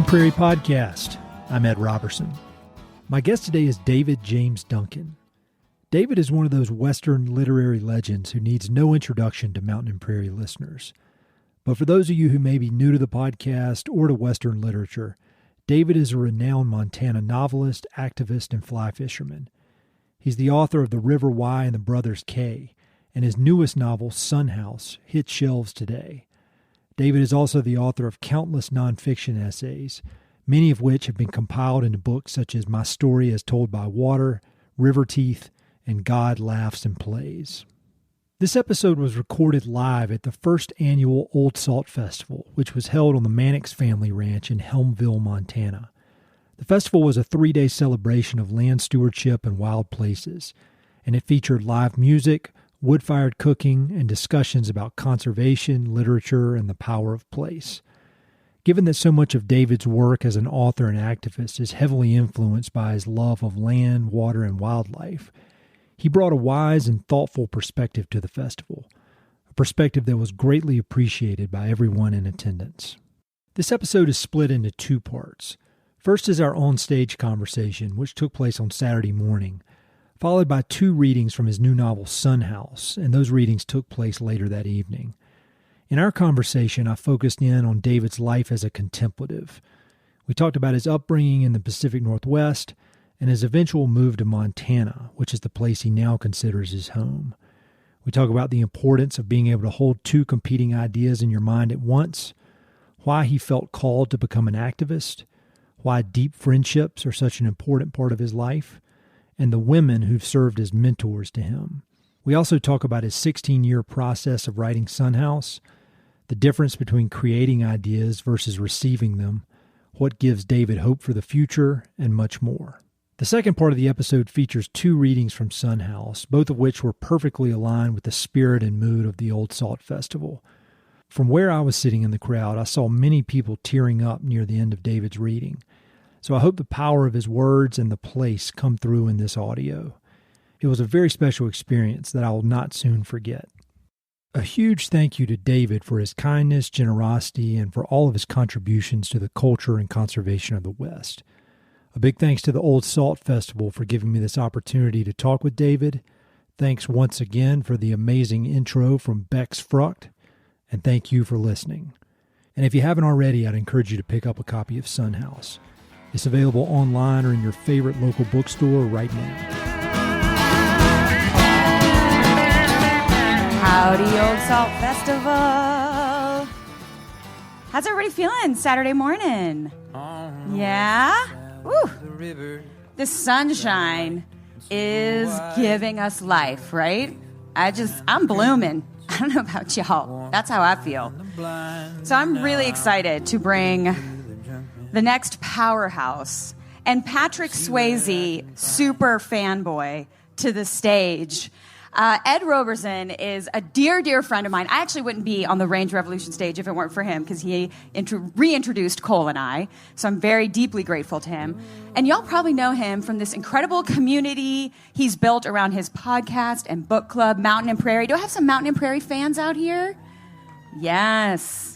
Prairie Podcast. I'm Ed Robertson. My guest today is David James Duncan. David is one of those Western literary legends who needs no introduction to Mountain and Prairie listeners. But for those of you who may be new to the podcast or to Western literature, David is a renowned Montana novelist, activist, and fly fisherman. He's the author of The River Wye and the Brothers K, and his newest novel, Sun House, hits shelves today. David is also the author of countless nonfiction essays, many of which have been compiled into books such as My Story as Told by Water, River Teeth, and God Laughs and Plays. This episode was recorded live at the first annual Old Salt Festival, which was held on the Mannix family ranch in Helmville, Montana. The festival was a 3-day celebration of land stewardship and wild places, and it featured live music, wood-fired cooking, and discussions about conservation, literature, and the power of place. Given that so much of David's work as an author and activist is heavily influenced by his love of land, water, and wildlife, he brought a wise and thoughtful perspective to the festival, a perspective that was greatly appreciated by everyone in attendance. This episode is split into 2 parts. First is our on-stage conversation, which took place on Saturday morning, followed by 2 readings from his new novel, Sun House, and those readings took place later that evening. In our conversation, I focused in on David's life as a contemplative. We talked about his upbringing in the Pacific Northwest and his eventual move to Montana, which is the place he now considers his home. We talk about the importance of being able to hold 2 competing ideas in your mind at once, why he felt called to become an activist, why deep friendships are such an important part of his life, and the women who've served as mentors to him. We also talk about his 16-year process of writing Sun House, the difference between creating ideas versus receiving them, what gives David hope for the future, and much more. The second part of the episode features 2 readings from Sun House, both of which were perfectly aligned with the spirit and mood of the Old Salt Festival. From where I was sitting in the crowd, I saw many people tearing up near the end of David's reading. So I hope the power of his words and the place come through in this audio. It was a very special experience that I will not soon forget. A huge thank you to David for his kindness, generosity, and for all of his contributions to the culture and conservation of the West. A big thanks to the Old Salt Festival for giving me this opportunity to talk with David. Thanks once again for the amazing intro from Bex Frucht, and thank you for listening. And if you haven't already, I'd encourage you to pick up a copy of Sun House. It's available online or in your favorite local bookstore right now. Howdy, Old Salt Festival. How's everybody feeling Saturday morning? Yeah? Woo. The sunshine is giving us life, right? I'm blooming. I don't know about y'all. That's how I feel. So I'm really excited to bring the next powerhouse and Patrick Swayze, super fanboy, to the stage. Ed Robertson is a dear, dear friend of mine. I actually wouldn't be on the Range Revolution stage if it weren't for him, because he reintroduced Cole and I, so I'm very deeply grateful to him. And y'all probably know him from this incredible community he's built around his podcast and book club, Mountain and Prairie. Do I have some Mountain and Prairie fans out here? Yes.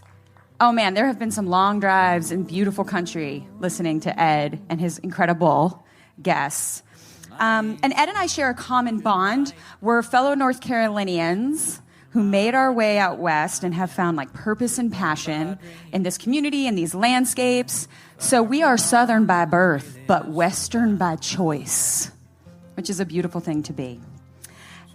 Oh man, there have been some long drives in beautiful country listening to Ed and his incredible guests. And Ed and I share a common bond. We're fellow North Carolinians who made our way out west and have found purpose and passion in this community and these landscapes. So we are Southern by birth, but Western by choice, which is a beautiful thing to be.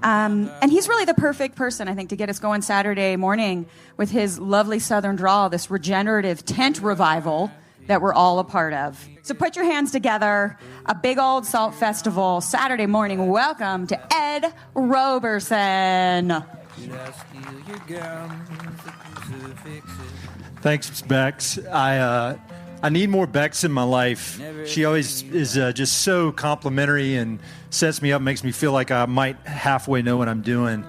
And he's really the perfect person, I think, to get us going Saturday morning with his lovely Southern drawl, this regenerative tent revival that we're all a part of. So put your hands together, a big Old Salt Festival, Saturday morning. Welcome to Ed Robertson. Thanks, Bex. I need more Bex in my life. She always is just so complimentary and sets me up, makes me feel like I might halfway know what I'm doing.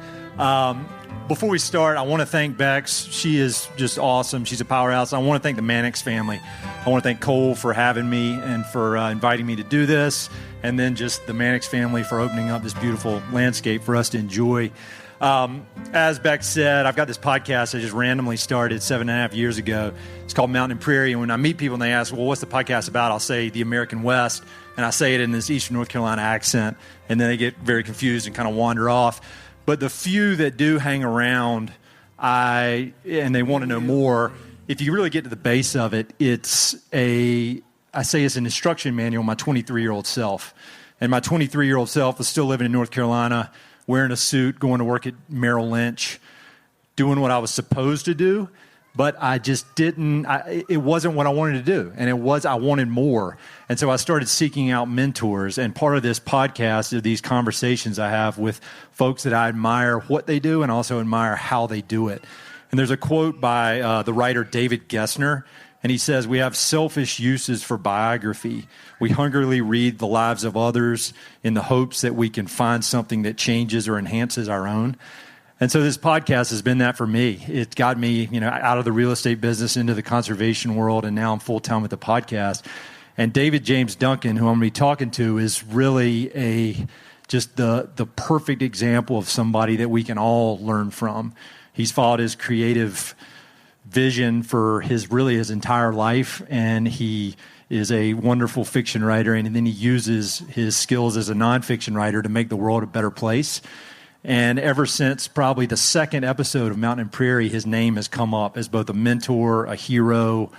Before we start, I want to thank Bex. She is just awesome. She's a powerhouse. I want to thank the Mannix family. I want to thank Cole for having me and for inviting me to do this. and then just the Mannix family for opening up this beautiful landscape for us to enjoy. As Beck said, I've got this podcast I just randomly started 7.5 years ago. It's called Mountain and Prairie, and when I meet people and they ask, well, what's the podcast about? I'll say the American West, and I say it in this Eastern North Carolina accent, and then they get very confused and kind of wander off. But the few that do hang around, and they want to know more, if you really get to the base of it, I say it's an instruction manual of my 23-year-old self. And my 23-year-old self was still living in North Carolina, wearing a suit, going to work at Merrill Lynch, doing what I was supposed to do, but I just didn't, it wasn't what I wanted to do, and I wanted more. And so I started seeking out mentors, and part of this podcast are these conversations I have with folks that I admire what they do and also admire how they do it. And there's a quote by the writer David Gessner, and he says, we have selfish uses for biography. We hungrily read the lives of others in the hopes that we can find something that changes or enhances our own. And so this podcast has been that for me. It got me, out of the real estate business into the conservation world, and now I'm full-time with the podcast. And David James Duncan, who I'm going to be talking to, is really just the perfect example of somebody that we can all learn from. He's followed his creative vision for his entire life, and he is a wonderful fiction writer, and then he uses his skills as a nonfiction writer to make the world a better place. And ever since probably the second episode of Mountain and Prairie, his name has come up as both a mentor, a hero,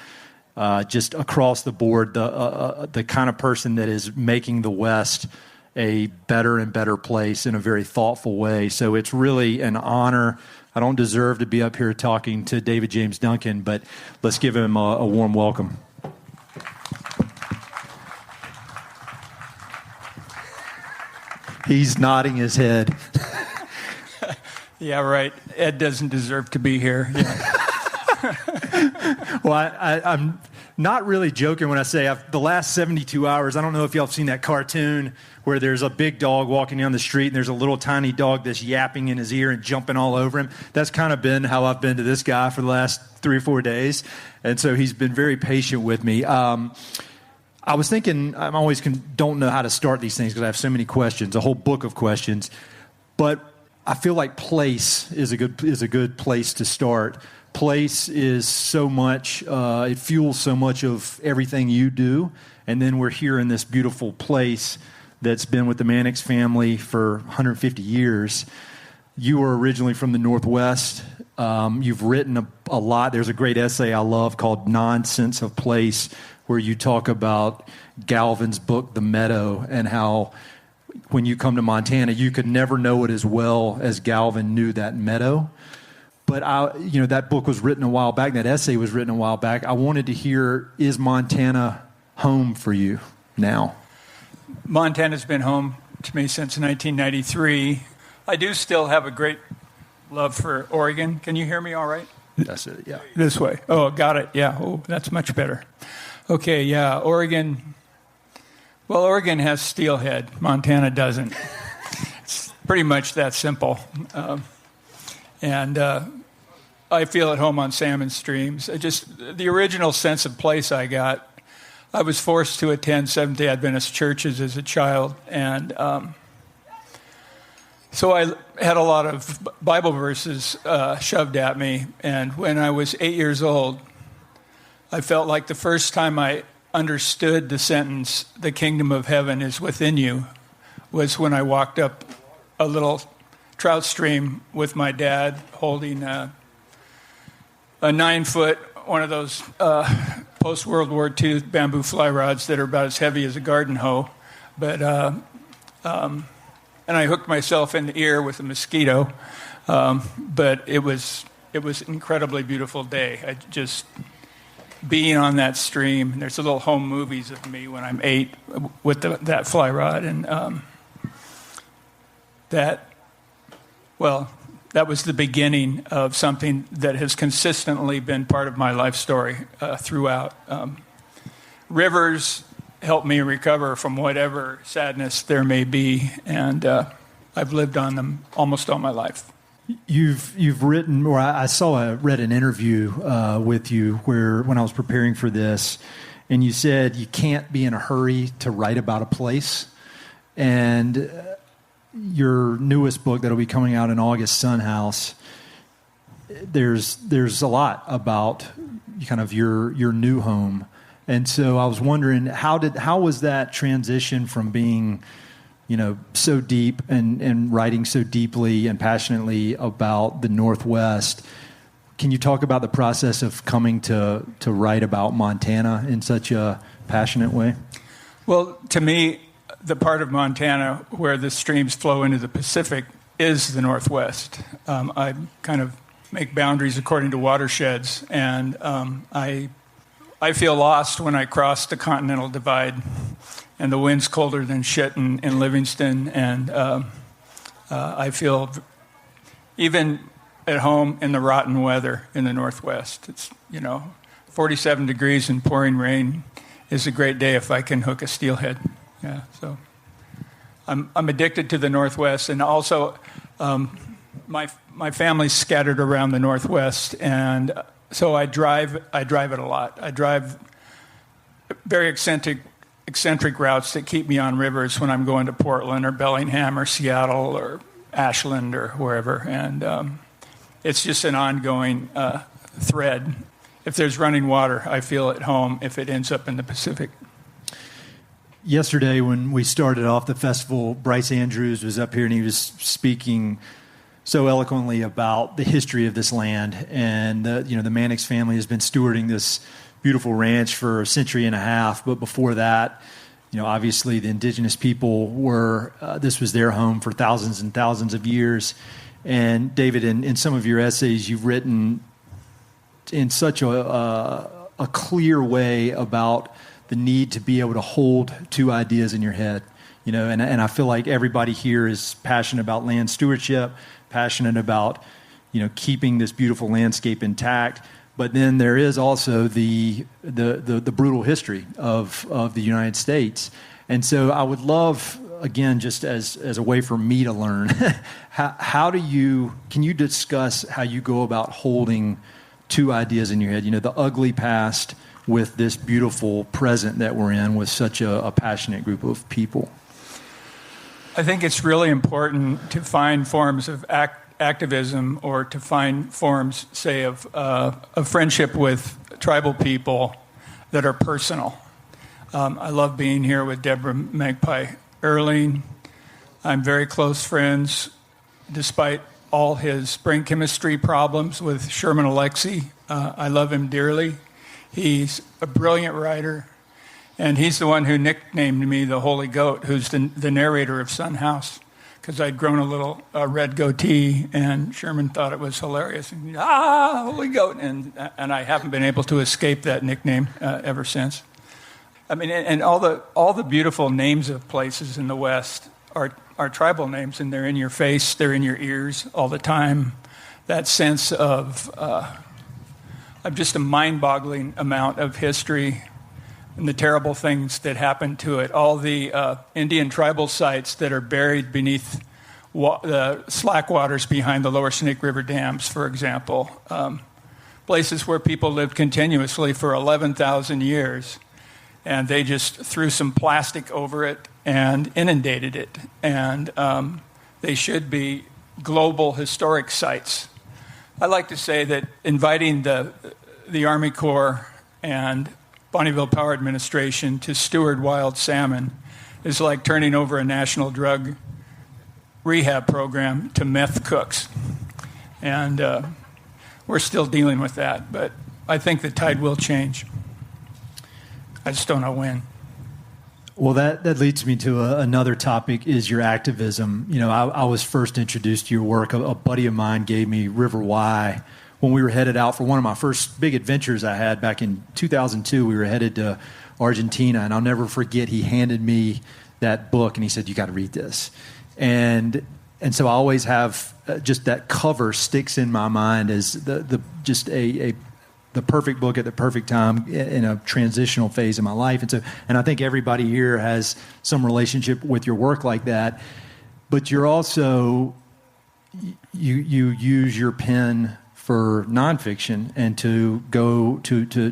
just across the board, the kind of person that is making the West a better and better place in a very thoughtful way. So it's really an honor. I don't deserve to be up here talking to David James Duncan, but let's give him a warm welcome. He's nodding his head. Yeah, right. Ed doesn't deserve to be here. Yeah. Well, I'm not really joking when I say the last 72 hours, I don't know if y'all have seen that cartoon where there's a big dog walking down the street and there's a little tiny dog that's yapping in his ear and jumping all over him. That's kind of been how I've been to this guy for the last 3 or 4 days. And so he's been very patient with me. I was thinking, I always don't know how to start these things because I have so many questions, a whole book of questions. But I feel like place is a good place to start. Place is so much, it fuels so much of everything you do. And then we're here in this beautiful place that's been with the Mannix family for 150 years. You were originally from the Northwest. You've written a lot. There's a great essay I love called Nonsense of Place, where you talk about Galvin's book, The Meadow, and how when you come to Montana, you could never know it as well as Galvin knew that meadow. But that book was written a while back. That essay was written a while back. I wanted to hear, is Montana home for you now? Montana's been home to me since 1993. I do still have a great love for Oregon. Can you hear me all right? That's it, yeah. This way. Oh, got it. Yeah. Oh, that's much better. Okay, yeah. Oregon. Well, Oregon has steelhead. Montana doesn't. It's pretty much that simple. And I feel at home on salmon streams. Just the original sense of place I got. I was forced to attend Seventh-day Adventist churches as a child, and so I had a lot of Bible verses shoved at me. And when I was 8 years old, I felt like the first time I understood the sentence, "The kingdom of heaven is within you," was when I walked up a little trout stream with my dad holding a 9-foot, one of those post-World War II bamboo fly rods that are about as heavy as a garden hoe. But and I hooked myself in the ear with a mosquito. But it was an incredibly beautiful day. I just being on that stream. There's little home movies of me when I'm 8 with that fly rod, and that was the beginning of something that has consistently been part of my life story throughout. Rivers help me recover from whatever sadness there may be, and I've lived on them almost all my life. You've written, or I read an interview with you where when I was preparing for this, and you said you can't be in a hurry to write about a place. And your newest book that'll be coming out in August, Sun House, there's a lot about kind of your new home. And so I was wondering, how was that transition from being, so deep and writing so deeply and passionately about the Northwest? Can you talk about the process of coming to write about Montana in such a passionate way? Well, to me, the part of Montana where the streams flow into the Pacific is the Northwest. I kind of make boundaries according to watersheds, and I feel lost when I cross the Continental Divide, and the wind's colder than shit in Livingston, and I feel even at home in the rotten weather in the Northwest. It's 47 degrees and pouring rain is a great day if I can hook a steelhead. Yeah, so I'm addicted to the Northwest, and also my family's scattered around the Northwest, and so I drive it a lot. I drive very eccentric routes that keep me on rivers when I'm going to Portland or Bellingham or Seattle or Ashland or wherever, and it's just an ongoing thread. If there's running water, I feel at home if it ends up in the Pacific. Yesterday, when we started off the festival, Bryce Andrews was up here and he was speaking so eloquently about the history of this land. And the Mannix family has been stewarding this beautiful ranch for a century and a half. But before that, obviously the indigenous people were, this was their home for thousands and thousands of years. And David, in some of your essays, you've written in such a clear way about the need to be able to hold two ideas in your head, and I feel like everybody here is passionate about land stewardship, passionate about, keeping this beautiful landscape intact. But then there is also the brutal history of the United States. And so I would love, again, just as a way for me to learn, can you discuss how you go about holding two ideas in your head, the ugly past with this beautiful present that we're in with such a passionate group of people? I think it's really important to find forms of activism or to find forms, say, of friendship with tribal people that are personal. I love being here with Deborah Magpie Erling. I'm very close friends, despite all his brain chemistry problems, with Sherman Alexie. I love him dearly. He's a brilliant writer, and he's the one who nicknamed me the Holy Goat, who's the narrator of Sun House, because I'd grown a little red goatee, and Sherman thought it was hilarious. And, Holy Goat, and I haven't been able to escape that nickname ever since. I mean, and all the beautiful names of places in the West are tribal names, and they're in your face, they're in your ears all the time. That sense of just a mind-boggling amount of history and the terrible things that happened to it. All the Indian tribal sites that are buried beneath the slack waters behind the Lower Snake River dams, for example. Places where people lived continuously for 11,000 years, and they just threw some plastic over it and inundated it. And they should be global historic sites. I like to say that inviting the Army Corps and Bonneville Power Administration to steward wild salmon is like turning over a national drug rehab program to meth cooks. And we're still dealing with that, but I think the tide will change. I just don't know when. Well, that leads me to another topic, is your activism. I was first introduced to your work. A buddy of mine gave me River Y when we were headed out for one of my first big adventures I had back in 2002. We were headed to Argentina, and I'll never forget, he handed me that book, and he said, "You got to read this." And so I always have just that cover sticks in my mind as the perfect book at the perfect time in a transitional phase of my life. And I think everybody here has some relationship with your work like that. But you're also, you use your pen for nonfiction and to go to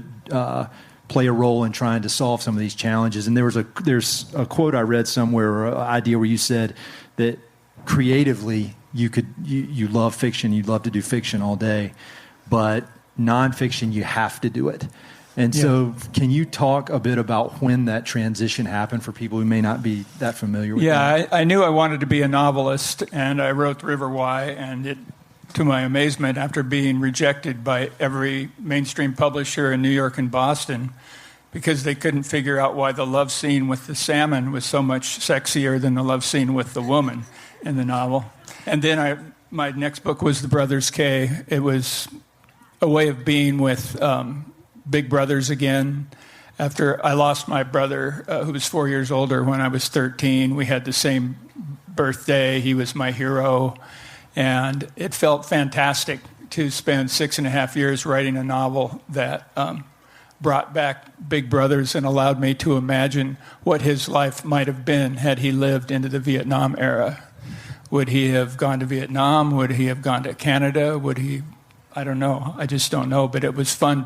play a role in trying to solve some of these challenges. And there's a quote I read somewhere, or an idea where you said that creatively you love fiction, you'd love to do fiction all day, but nonfiction, you have to do it. And so can you talk a bit about when that transition happened for people who may not be that familiar with that? I knew I wanted to be a novelist, and I wrote The River Why, and to my amazement, after being rejected by every mainstream publisher in New York and Boston, because they couldn't figure out why the love scene with the salmon was so much sexier than the love scene with the woman in the novel. And then my next book was The Brothers K. It was a way of being with big brothers again. After I lost my brother, who was 4 years older, when I was 13, we had the same birthday. He was my hero. And it felt fantastic to spend 6.5 years writing a novel that brought back big brothers and allowed me to imagine what his life might have been had he lived into the Vietnam era. Would he have gone to Vietnam? Would he have gone to Canada? I don't know. I just don't know. But it was fun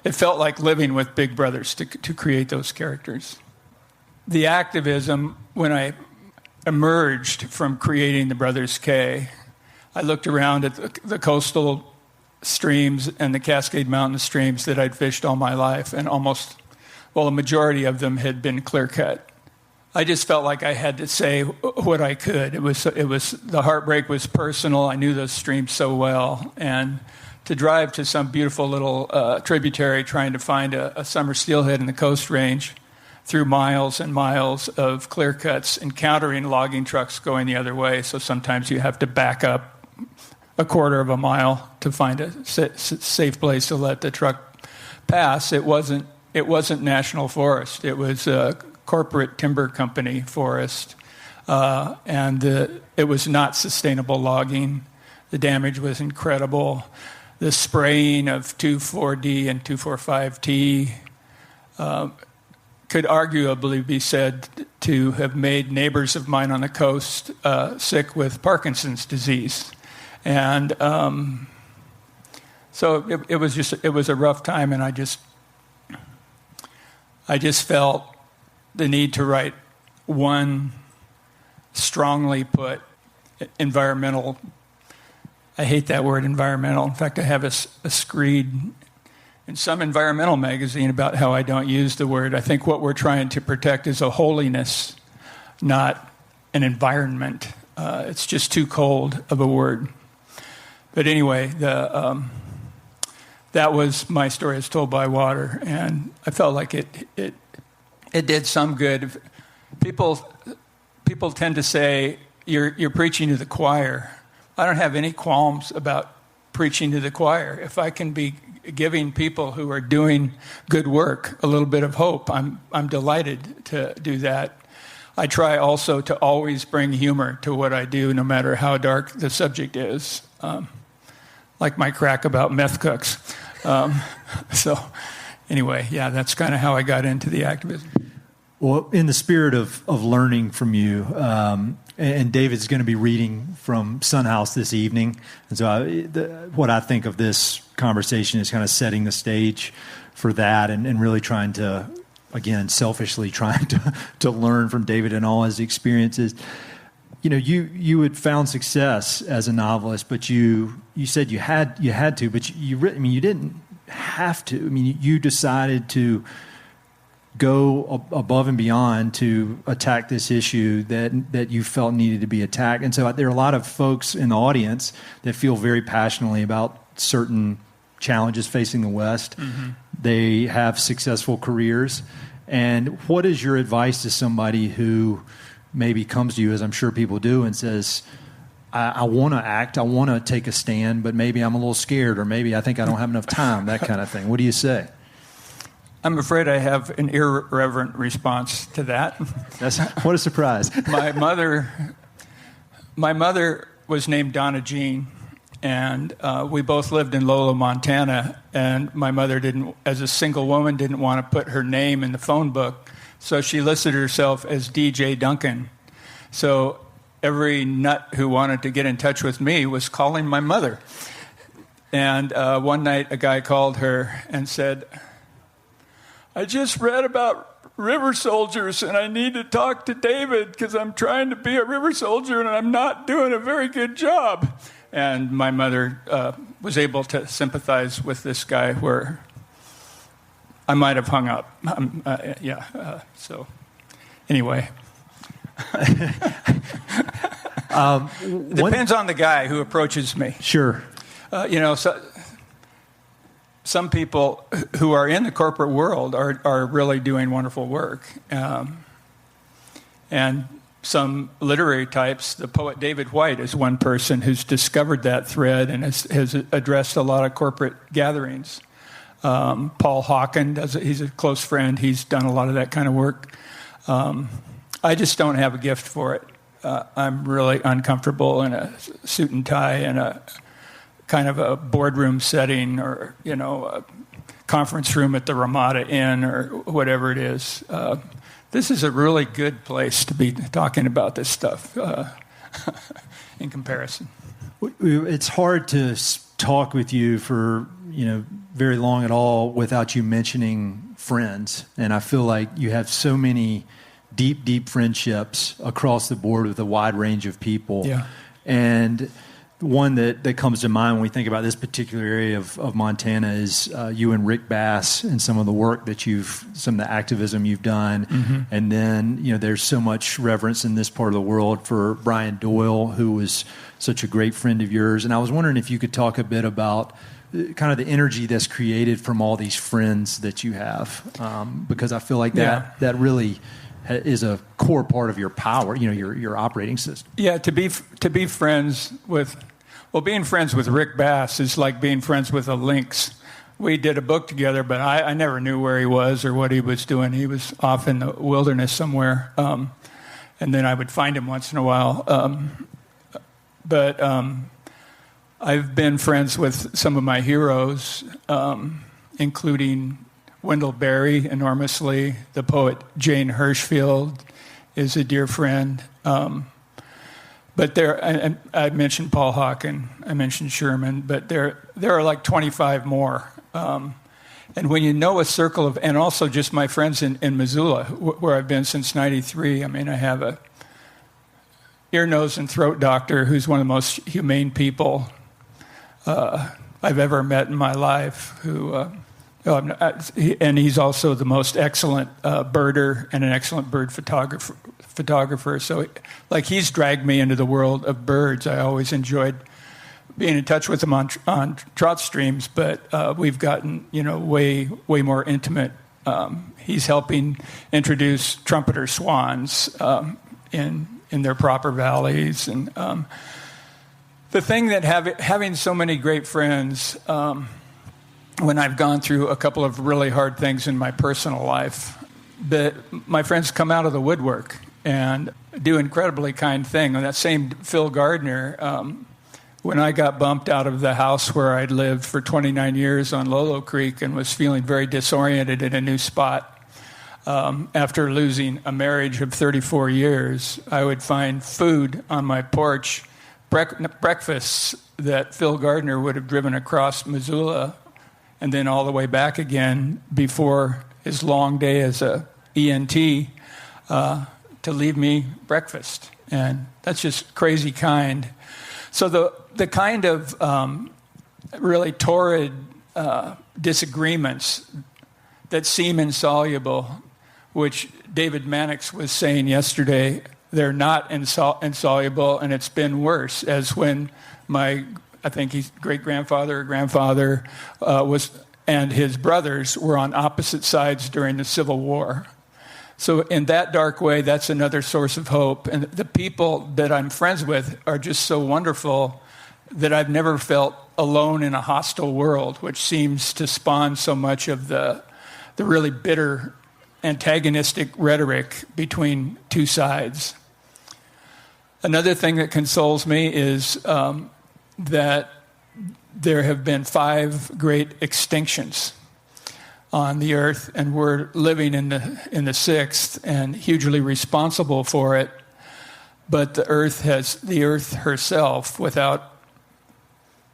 it felt like living with big brothers to create those characters. The activism, when I emerged from creating The Brothers K, I looked around at the coastal streams and the Cascade Mountain streams that I'd fished all my life, and a majority of them had been clear-cut. I just felt like I had to say what I could. It was the heartbreak was personal. I knew those streams so well, and to drive to some beautiful little tributary trying to find a summer steelhead in the Coast Range through miles and miles of clear cuts, encountering logging trucks going the other way. So sometimes you have to back up a quarter of a mile to find a safe place to let the truck pass. It wasn't national forest. It was a corporate timber company forest, and it was not sustainable logging. The damage was incredible. The spraying of 2,4-D and 2,4,5-T could arguably be said to have made neighbors of mine on the coast sick with Parkinson's disease. And so it was a rough time, and I just felt the need to write one strongly put environmental. I hate that word, environmental. In fact, I have a screed in some environmental magazine about how I don't use the word. I think what we're trying to protect is a holiness, not an environment. It's just too cold of a word. But anyway, that was my story as told by water, and I felt like it did some good. People tend to say you're preaching to the choir. I don't have any qualms about preaching to the choir. If I can be giving people who are doing good work a little bit of hope, I'm delighted to do that. I try also to always bring humor to what I do, no matter how dark the subject is, like my crack about meth cooks. So anyway, yeah, that's kind of how I got into the activism. Well, in the spirit of learning from you, and David's going to be reading from Sun House this evening, and so what I think of this conversation is kind of setting the stage for that, and really trying to, again, selfishly trying to learn from David and all his experiences. You know, you had found success as a novelist, but you said you had to, but you didn't have to. I mean, you decided to go above and beyond to attack this issue that you felt needed to be attacked. And so there are a lot of folks in the audience that feel very passionately about certain challenges facing the West. Mm-hmm. They have successful careers. And what is your advice to somebody who maybe comes to you, as I'm sure people do, and says, I want to act, I want to take a stand, but maybe I'm a little scared, or maybe I think I don't have enough time, that kind of thing. What do you say? I'm afraid I have an irreverent response to that. What a surprise. My mother was named Donna Jean, and we both lived in Lola, Montana, and my mother as a single woman, didn't want to put her name in the phone book, so she listed herself as DJ Duncan. So every nut who wanted to get in touch with me was calling my mother. And one night a guy called her and said, I just read about river soldiers, and I need to talk to David because I'm trying to be a river soldier, and I'm not doing a very good job. And my mother was able to sympathize with this guy where I might have hung up. So anyway. Depends on the guy who approaches me. Sure. Some people who are in the corporate world are really doing wonderful work. And some literary types, the poet David White is one person who's discovered that thread and has addressed a lot of corporate gatherings. Paul Hawken, he's a close friend. He's done a lot of that kind of work. I just don't have a gift for it. I'm really uncomfortable in a suit and tie and a kind of a boardroom setting or, a conference room at the Ramada Inn or whatever it is. This is a really good place to be talking about this stuff in comparison. It's hard to talk with you for, very long at all without you mentioning friends. And I feel like you have so many deep, deep friendships across the board with a wide range of people. Yeah. And one that comes to mind when we think about this particular area of Montana is you and Rick Bass and some of the work that some of the activism you've done. Mm-hmm. And then, there's so much reverence in this part of the world for Brian Doyle, who was such a great friend of yours. And I was wondering if you could talk a bit about kind of the energy that's created from all these friends that you have, because I feel like that really is a core part of your power, your operating system. Yeah, to be friends with, being friends with Rick Bass is like being friends with a lynx. We did a book together, but I never knew where he was or what he was doing. He was off in the wilderness somewhere, and then I would find him once in a while. But I've been friends with some of my heroes, including Wendell Berry enormously. The poet Jane Hirschfield is a dear friend. But and I mentioned Paul Hawken, I mentioned Sherman, but there are like 25 more. And when you know a circle of, and also just my friends in Missoula, where I've been since '93. I mean, I have a ear, nose, and throat doctor who's one of the most humane people I've ever met in my life, and he's also the most excellent birder and an excellent bird photographer. So, he's dragged me into the world of birds. I always enjoyed being in touch with him on trout streams, but we've gotten, way more intimate. He's helping introduce trumpeter swans in their proper valleys, and the thing that having so many great friends. When I've gone through a couple of really hard things in my personal life, that my friends come out of the woodwork and do incredibly kind things. And that same Phil Gardner, when I got bumped out of the house where I'd lived for 29 years on Lolo Creek and was feeling very disoriented in a new spot, after losing a marriage of 34 years, I would find food on my porch, breakfasts that Phil Gardner would have driven across Missoula and then all the way back again before his long day as a ENT to leave me breakfast. And that's just crazy kind. So the kind of really torrid disagreements that seem insoluble, which David Mannix was saying yesterday, they're not insoluble, and it's been worse, as when I think his great-grandfather or grandfather and his brothers were on opposite sides during the Civil War. So in that dark way, that's another source of hope. And the people that I'm friends with are just so wonderful that I've never felt alone in a hostile world, which seems to spawn so much of the really bitter, antagonistic rhetoric between two sides. Another thing that consoles me is that there have been 5 great extinctions on the earth, and we're living in the 6th and hugely responsible for it. But the earth herself, without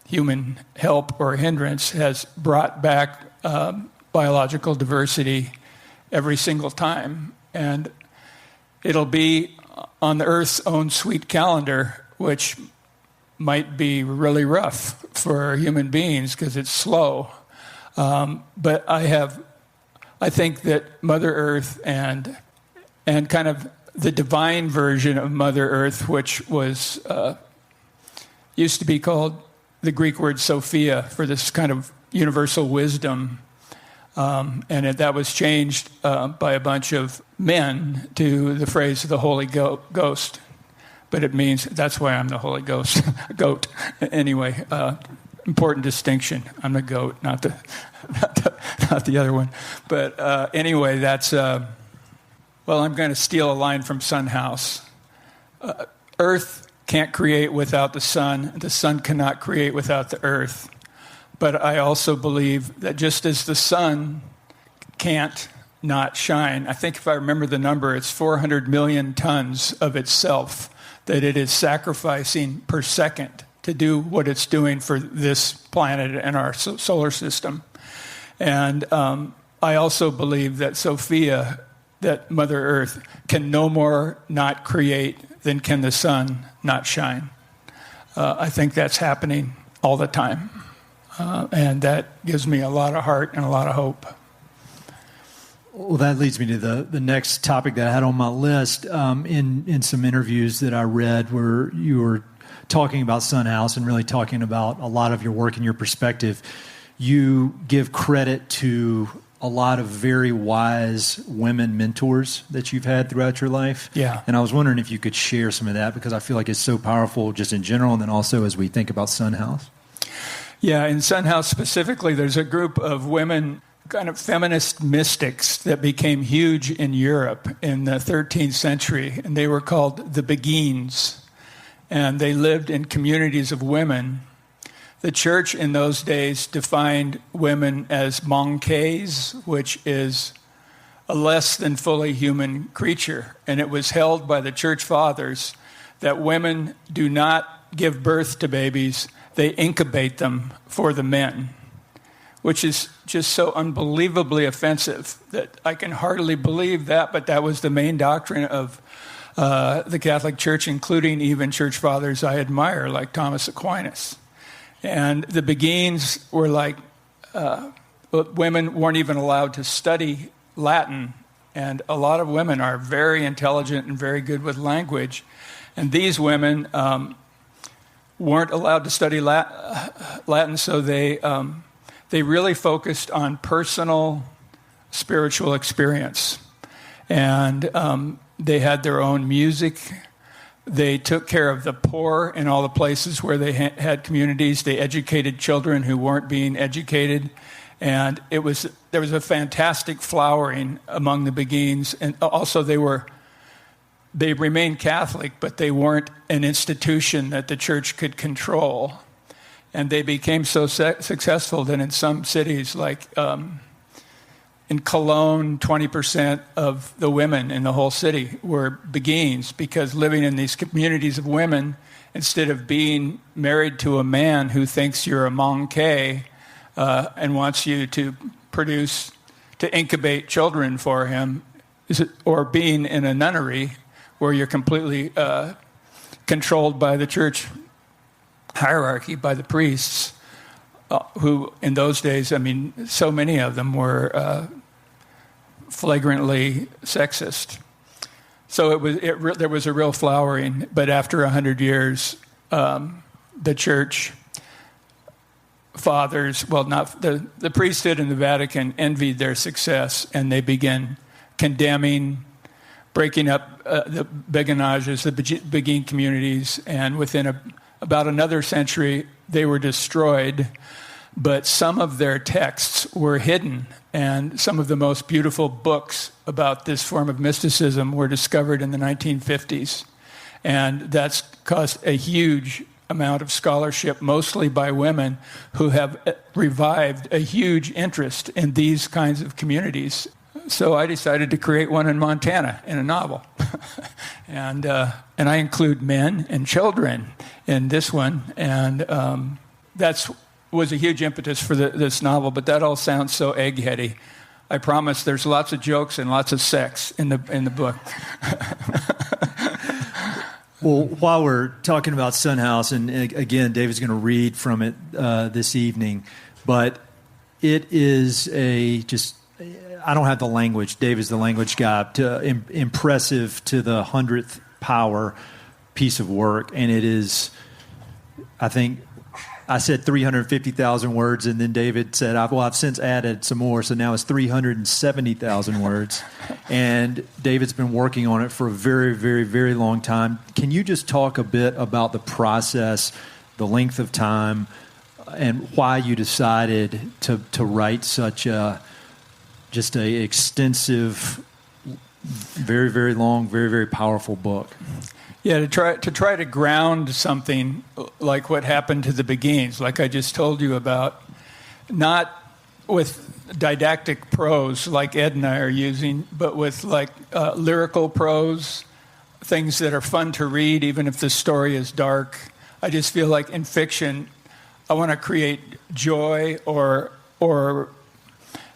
human help or hindrance, has brought back biological diversity every single time. And it'll be on the Earth's own sweet calendar, which might be really rough for human beings because it's slow. But I think that Mother Earth and kind of the divine version of Mother Earth, which was used to be called the Greek word Sophia for this kind of universal wisdom, that was changed by a bunch of men to the phrase the Holy Ghost. But it means, that's why I'm the Holy Ghost, goat. Anyway, important distinction. I'm the goat, not the other one. But anyway, that's, I'm going to steal a line from Son House. Earth can't create without the sun. The sun cannot create without the earth. But I also believe that just as the sun can't not shine, I think if I remember the number, it's 400 million tons of itself that it is sacrificing per second to do what it's doing for this planet and our solar system. And I also believe that Sophia, that Mother Earth, can no more not create than can the sun not shine. I think that's happening all the time. And that gives me a lot of heart and a lot of hope. Well, that leads me to the next topic that I had on my list. In some interviews that I read where you were talking about Son House and really talking about a lot of your work and your perspective, you give credit to a lot of very wise women mentors that you've had throughout your life. Yeah. And I was wondering if you could share some of that, because I feel like it's so powerful just in general, and then also as we think about Son House. Yeah, in Son House specifically, there's a group of women, kind of feminist mystics that became huge in Europe in the 13th century, and they were called the Beguines, and they lived in communities of women. The church in those days defined women as manquées, which is a less than fully human creature, and it was held by the church fathers that women do not give birth to babies, they incubate them for the men, which is just so unbelievably offensive that I can hardly believe that, but that was the main doctrine of the Catholic Church, including even church fathers I admire, like Thomas Aquinas. And the Beguines were like, women weren't even allowed to study Latin, and a lot of women are very intelligent and very good with language, and these women weren't allowed to study Latin, so they really focused on personal spiritual experience. And they had their own music. They took care of the poor in all the places where they had communities. They educated children who weren't being educated. And there was a fantastic flowering among the Beguines. And also they remained Catholic, but they weren't an institution that the church could control. And they became so successful that in some cities, like in Cologne, 20% of the women in the whole city were Beguines, because living in these communities of women, instead of being married to a man who thinks you're a manqué and wants you to incubate children for him, or being in a nunnery where you're completely controlled by the church hierarchy, by the priests, who in those days, I mean, so many of them were flagrantly sexist. So there was a real flowering, but after 100 years, the church fathers, not the priesthood in the Vatican envied their success, and they began condemning, breaking up the Beguinages, the Beguine communities, and within about another century, they were destroyed. But some of their texts were hidden, and some of the most beautiful books about this form of mysticism were discovered in the 1950s. And that's caused a huge amount of scholarship, mostly by women, who have revived a huge interest in these kinds of communities. So I decided to create one in Montana in a novel. And I include men and children in this one. And that was a huge impetus for this novel, but that all sounds so eggheady. I promise there's lots of jokes and lots of sex in the book. Well, while we're talking about Son House, and again, David's going to read from it this evening, but it is I don't have the language. David's the language guy. Impressive to the 100th power piece of work, and it is, I think, I said 350,000 words, and then David said, I've since added some more, so now it's 370,000 words. And David's been working on it for a very, very, very long time. Can you just talk a bit about the process, the length of time, and why you decided to write such a extensive, very, very long, very, very powerful book? Yeah, to try to ground something like what happened to the Beguines, like I just told you about, not with didactic prose like Ed and I are using, but with lyrical prose, things that are fun to read, even if the story is dark. I just feel like in fiction, I want to create joy or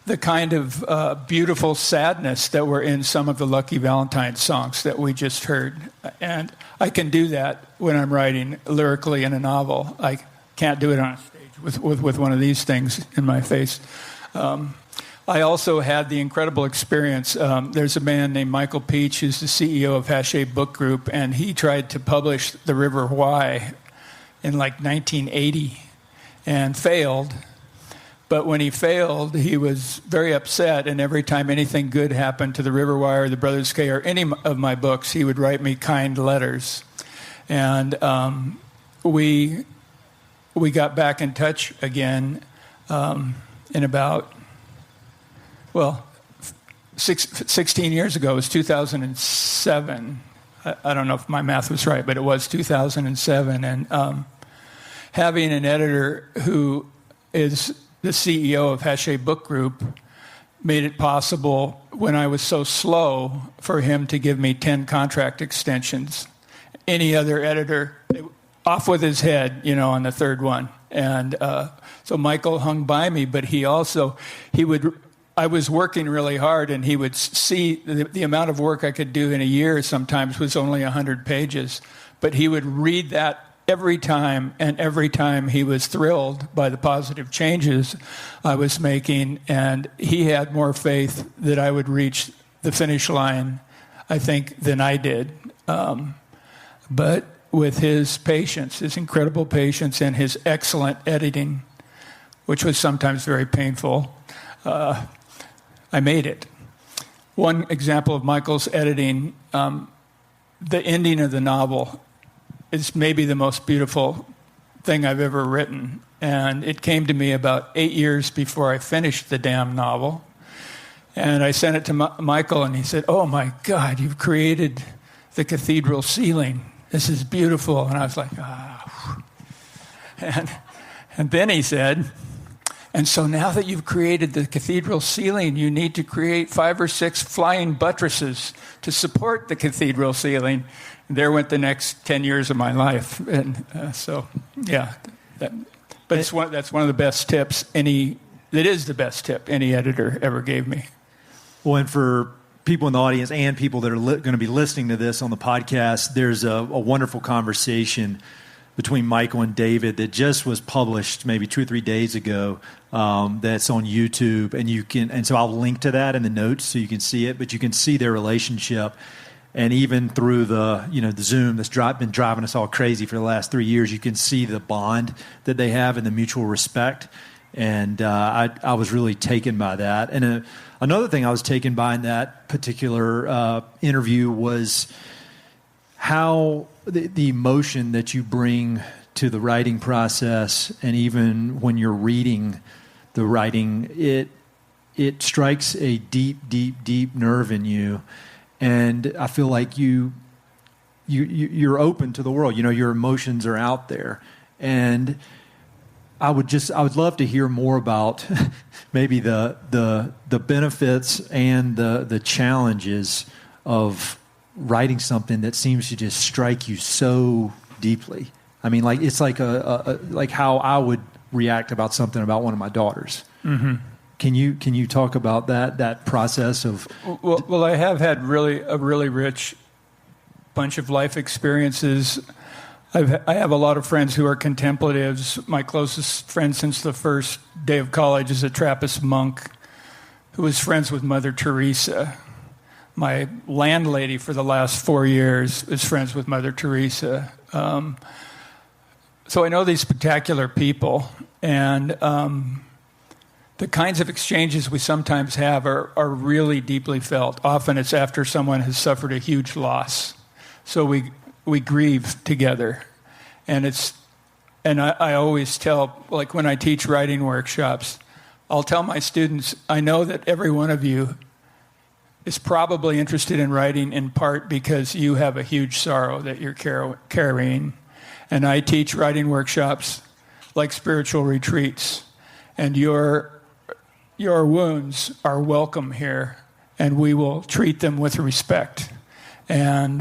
the kind of beautiful sadness that were in some of the Lucky Valentine songs that we just heard. And I can do that when I'm writing lyrically in a novel. I can't do it on a stage with one of these things in my face. I also had the incredible experience. There's a man named Michael Peach who's the CEO of Hache Book Group, and he tried to publish The River Why in 1980 and failed. But when he failed, he was very upset, and every time anything good happened to The River Why or The Brothers Kay or any of my books, he would write me kind letters. And we got back in touch again in about, 16 years ago. It was 2007. I don't know if my math was right, but it was 2007. And having an editor who is the CEO of Hache Book Group made it possible, when I was so slow, for him to give me 10 contract extensions. Any other editor, off with his head, on the third one. And so Michael hung by me, but I was working really hard, and he would see the amount of work I could do in a year sometimes was only 100 pages. But he would read that every time, and every time he was thrilled by the positive changes I was making, and he had more faith that I would reach the finish line, I think, than I did. But with his patience, his incredible patience, and his excellent editing, which was sometimes very painful, I made it. One example of Michael's editing, the ending of the novel, is maybe the most beautiful thing I've ever written. And it came to me about 8 years before I finished the damn novel. And I sent it to Michael, and he said, "Oh, my God, you've created the cathedral ceiling. This is beautiful." And I was like, ah. And then he said, "And so now that you've created the cathedral ceiling, you need to create 5 or 6 flying buttresses to support the cathedral ceiling." And there went the next 10 years of my life. And that's one of the best tips it is the best tip any editor ever gave me. Well, and for people in the audience and people that are going to be listening to this on the podcast, there's a wonderful conversation between Michael and David that just was published maybe 2 or 3 days ago. That's on YouTube, and so I'll link to that in the notes so you can see it. But you can see their relationship, and even through the Zoom that's been driving us all crazy for the last 3 years, you can see the bond that they have and the mutual respect. And I was really taken by that. And another thing I was taken by in that particular interview was how the emotion that you bring to the writing process, and even when you're reading the writing, it strikes a deep, deep, deep nerve in you. And I feel like you're open to the world. Your emotions are out there. And I would love to hear more about maybe the benefits and the challenges of writing something that seems to just strike you so deeply. I mean, it's like like how I would react about something about one of my daughters. Mm-hmm. Can you talk about that process of? Well, I have had a really rich bunch of life experiences. I have a lot of friends who are contemplatives. My closest friend since the first day of college is a Trappist monk who was friends with Mother Teresa. My landlady for the last 4 years is friends with Mother Teresa. So I know these spectacular people, and the kinds of exchanges we sometimes have are really deeply felt. Often it's after someone has suffered a huge loss. So we grieve together. And I always tell, like when I teach writing workshops, I'll tell my students, I know that every one of you is probably interested in writing in part because you have a huge sorrow that you're carrying. And I teach writing workshops like spiritual retreats. And your wounds are welcome here, and we will treat them with respect. And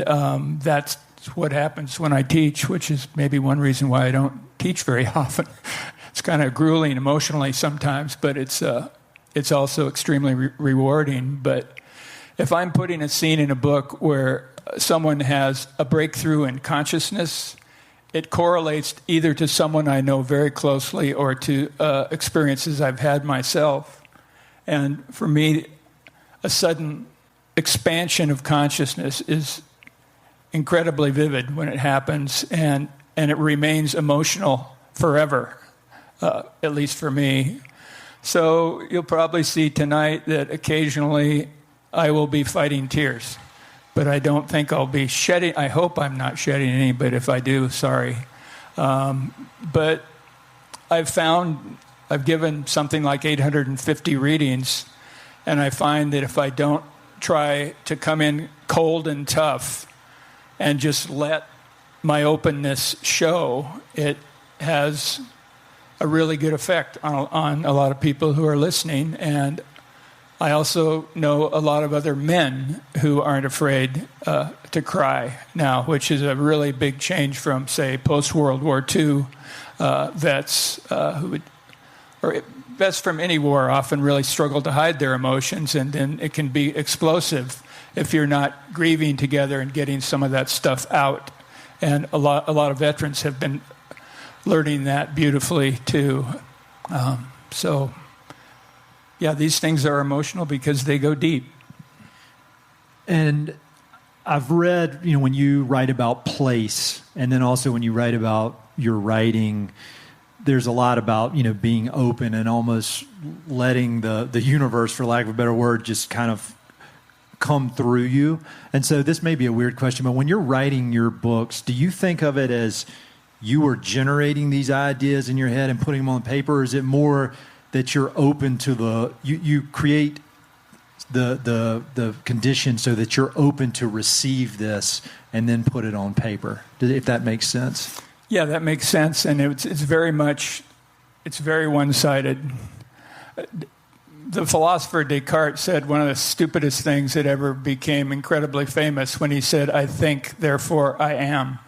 that's what happens when I teach, which is maybe one reason why I don't teach very often. It's kind of grueling emotionally sometimes, but it's also extremely rewarding. But if I'm putting a scene in a book where someone has a breakthrough in consciousness, it correlates either to someone I know very closely or to experiences I've had myself. And for me, a sudden expansion of consciousness is incredibly vivid when it happens, and it remains emotional forever, at least for me. So you'll probably see tonight that occasionally I will be fighting tears, but I don't think I'll be shedding. I hope I'm not shedding any, but if I do, sorry. But I've given something like 850 readings, and I find that if I don't try to come in cold and tough and just let my openness show, it has a really good effect on a lot of people who are listening. And I also know a lot of other men who aren't afraid to cry now, which is a really big change from, say, post-World War II vets vets from any war often really struggle to hide their emotions, and then it can be explosive if you're not grieving together and getting some of that stuff out. And a lot of veterans have been learning that beautifully too. So, yeah, these things are emotional because they go deep. And I've read, when you write about place, and then also when you write about your writing, there's a lot about, being open and almost letting the universe, for lack of a better word, just kind of come through you. And so this may be a weird question, but when you're writing your books, do you think of it as you are generating these ideas in your head and putting them on paper, or is it more that you're open to you create the conditions so that you're open to receive this and then put it on paper, if that makes sense? Yeah, that makes sense, and it's very one-sided. The philosopher Descartes said one of the stupidest things that ever became incredibly famous when he said, "I think, therefore I am."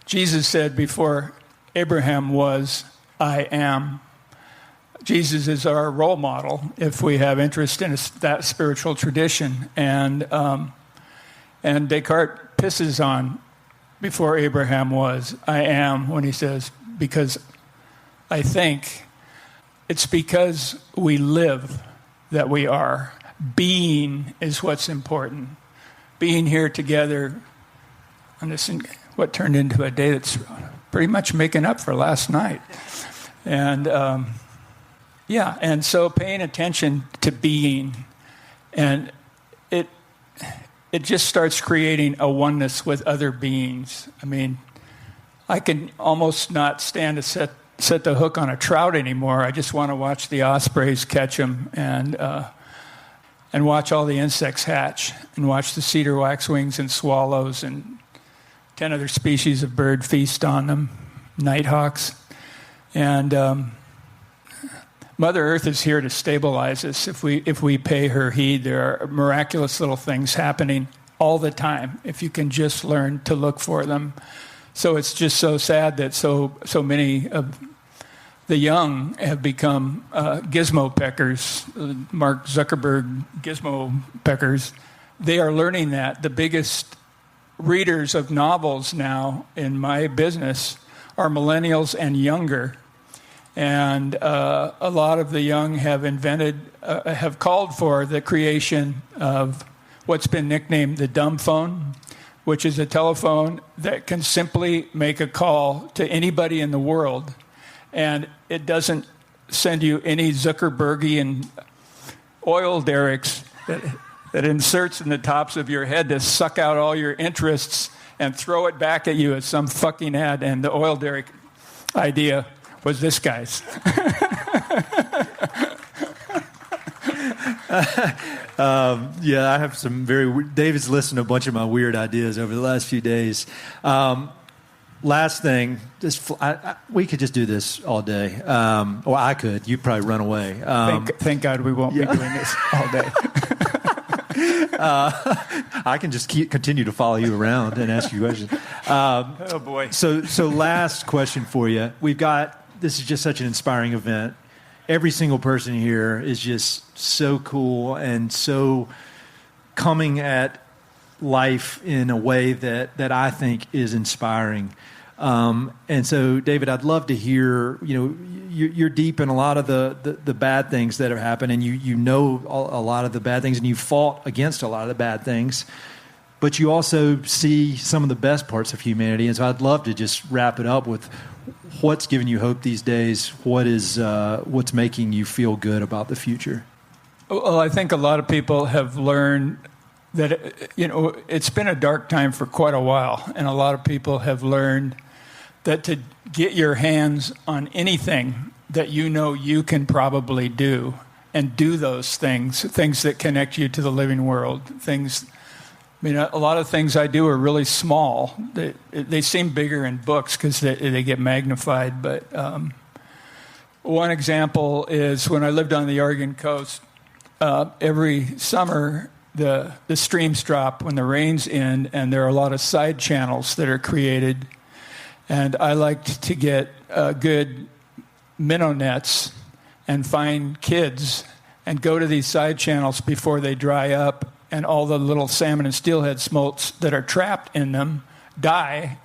Jesus said before Abraham was, "I am." Jesus is our role model if we have interest in that spiritual tradition, and Descartes pisses on before Abraham was, "I am," when he says, because I think. It's because we live that we are. Being is what's important. Being here together on this, what turned into a day that's pretty much making up for last night. And and so paying attention to being, and it just starts creating a oneness with other beings. I mean, I can almost not stand to set the hook on a trout anymore. I just want to watch the ospreys catch them and watch all the insects hatch and watch the cedar waxwings and swallows and 10 other species of bird feast on them, nighthawks. And Mother Earth is here to stabilize us if we pay her heed. There are miraculous little things happening all the time if you can just learn to look for them. So it's just so sad that so many of the young have become gizmo peckers, Mark Zuckerberg gizmo peckers. They are learning that. The biggest readers of novels now in my business are millennials and younger. And a lot of the young have have called for the creation of what's been nicknamed the dumb phone, which is a telephone that can simply make a call to anybody in the world. And it doesn't send you any Zuckerbergian oil derricks that inserts in the tops of your head to suck out all your interests and throw it back at you as some fucking ad. And the oil derrick idea was this guy's. Yeah, I have some David's listened to a bunch of my weird ideas over the last few days. Last thing, we could just do this all day. Or I could. You'd probably run away. Thank God we won't be doing this all day. I can just continue to follow you around and ask you questions. Oh, boy. So last question for you. This is just such an inspiring event. Every single person here is just so cool and so coming at life in a way that I think is inspiring. And so, David, I'd love to hear, you're deep in a lot of the bad things that have happened, and you know a lot of the bad things, and you fought against a lot of the bad things, but you also see some of the best parts of humanity. And so I'd love to just wrap it up with what's giving you hope these days, what's making you feel good about the future. Well, I think a lot of people have learned that, it's been a dark time for quite a while, and a lot of people have learned that to get your hands on anything that you can probably do, and do those things that connect you to the living world, a lot of things I do are really small. They seem bigger in books because they get magnified, but one example is when I lived on the Oregon coast, every summer the streams drop when the rains end, and there are a lot of side channels that are created. And I liked to get good minnow nets and find kids and go to these side channels before they dry up, and all the little salmon and steelhead smolts that are trapped in them die.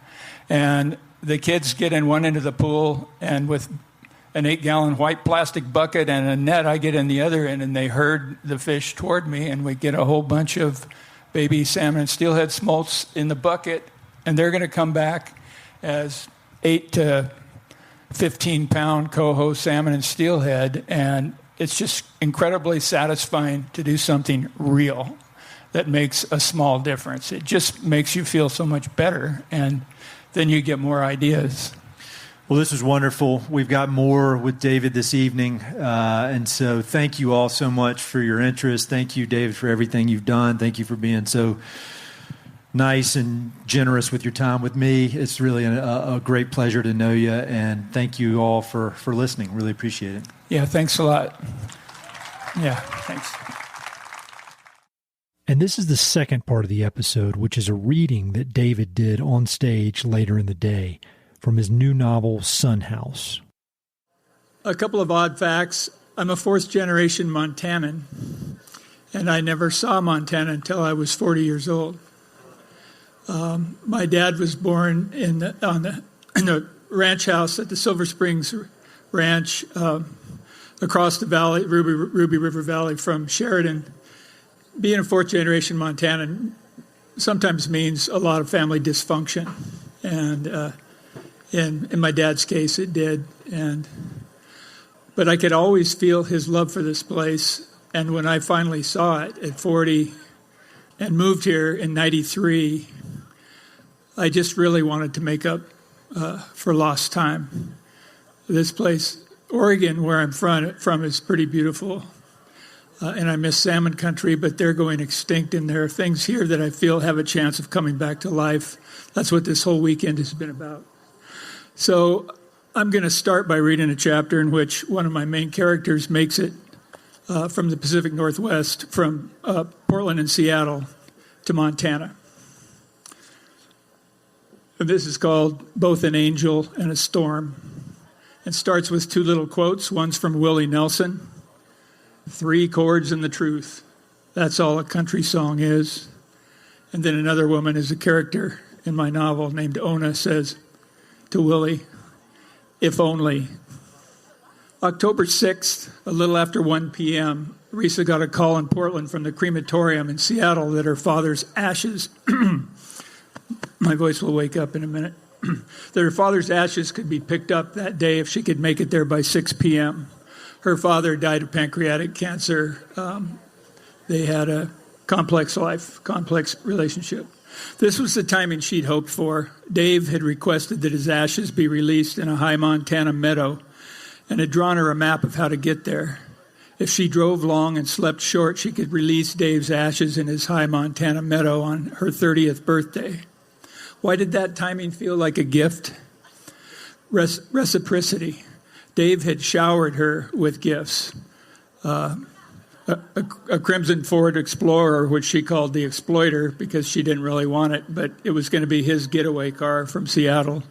And the kids get in one end of the pool, and with an 8-gallon white plastic bucket and a net, I get in the other end, and they herd the fish toward me, and we get a whole bunch of baby salmon and steelhead smolts in the bucket, and they're going to come back as 8 to 15-pound coho salmon and steelhead, and it's just incredibly satisfying to do something real that makes a small difference. It just makes you feel so much better, and then you get more ideas. Well, this was wonderful. We've got more with David this evening, and so thank you all so much for your interest. Thank you, David, for everything you've done. Thank you for being so nice and generous with your time with me. It's really a great pleasure to know you, and thank you all for listening. Really appreciate it. Yeah, thanks a lot. Yeah, thanks. And this is the second part of the episode, which is a reading that David did on stage later in the day from his new novel, Sun House. A couple of odd facts. I'm a fourth-generation Montanan, and I never saw Montana until I was 40 years old. My dad was born in the ranch house at the Silver Springs Ranch across the valley, Ruby River Valley from Sheridan. Being a fourth-generation Montanan sometimes means a lot of family dysfunction, and in my dad's case, it did. But I could always feel his love for this place, and when I finally saw it at 40 and moved here in 93, I just really wanted to make up for lost time. This place, Oregon, where I'm from is pretty beautiful. And I miss salmon country, but they're going extinct, and there are things here that I feel have a chance of coming back to life. That's what this whole weekend has been about. So I'm going to start by reading a chapter in which one of my main characters makes it from the Pacific Northwest, from Portland and Seattle to Montana. And this is called Both an Angel and a Storm. and starts with two little quotes. One's from Willie Nelson, 3 chords and the truth. That's all a country song is. And then another woman is a character in my novel named Ona says to Willie, if only. October 6th, a little after 1 p.m., Risa got a call in Portland from the crematorium in Seattle that her father's ashes, my voice will wake up in a minute, that her father's ashes could be picked up that day if she could make it there by 6 p.m. Her father died of pancreatic cancer. They had a complex life, complex relationship. This was the timing she'd hoped for. Dave had requested that his ashes be released in a high Montana meadow and had drawn her a map of how to get there. If she drove long and slept short, she could release Dave's ashes in his high Montana meadow on her 30th birthday. Why did that timing feel like a gift? Reciprocity. Dave had showered her with gifts. A crimson Ford Explorer, which she called the Exploiter because she didn't really want it, but it was going to be his getaway car from Seattle.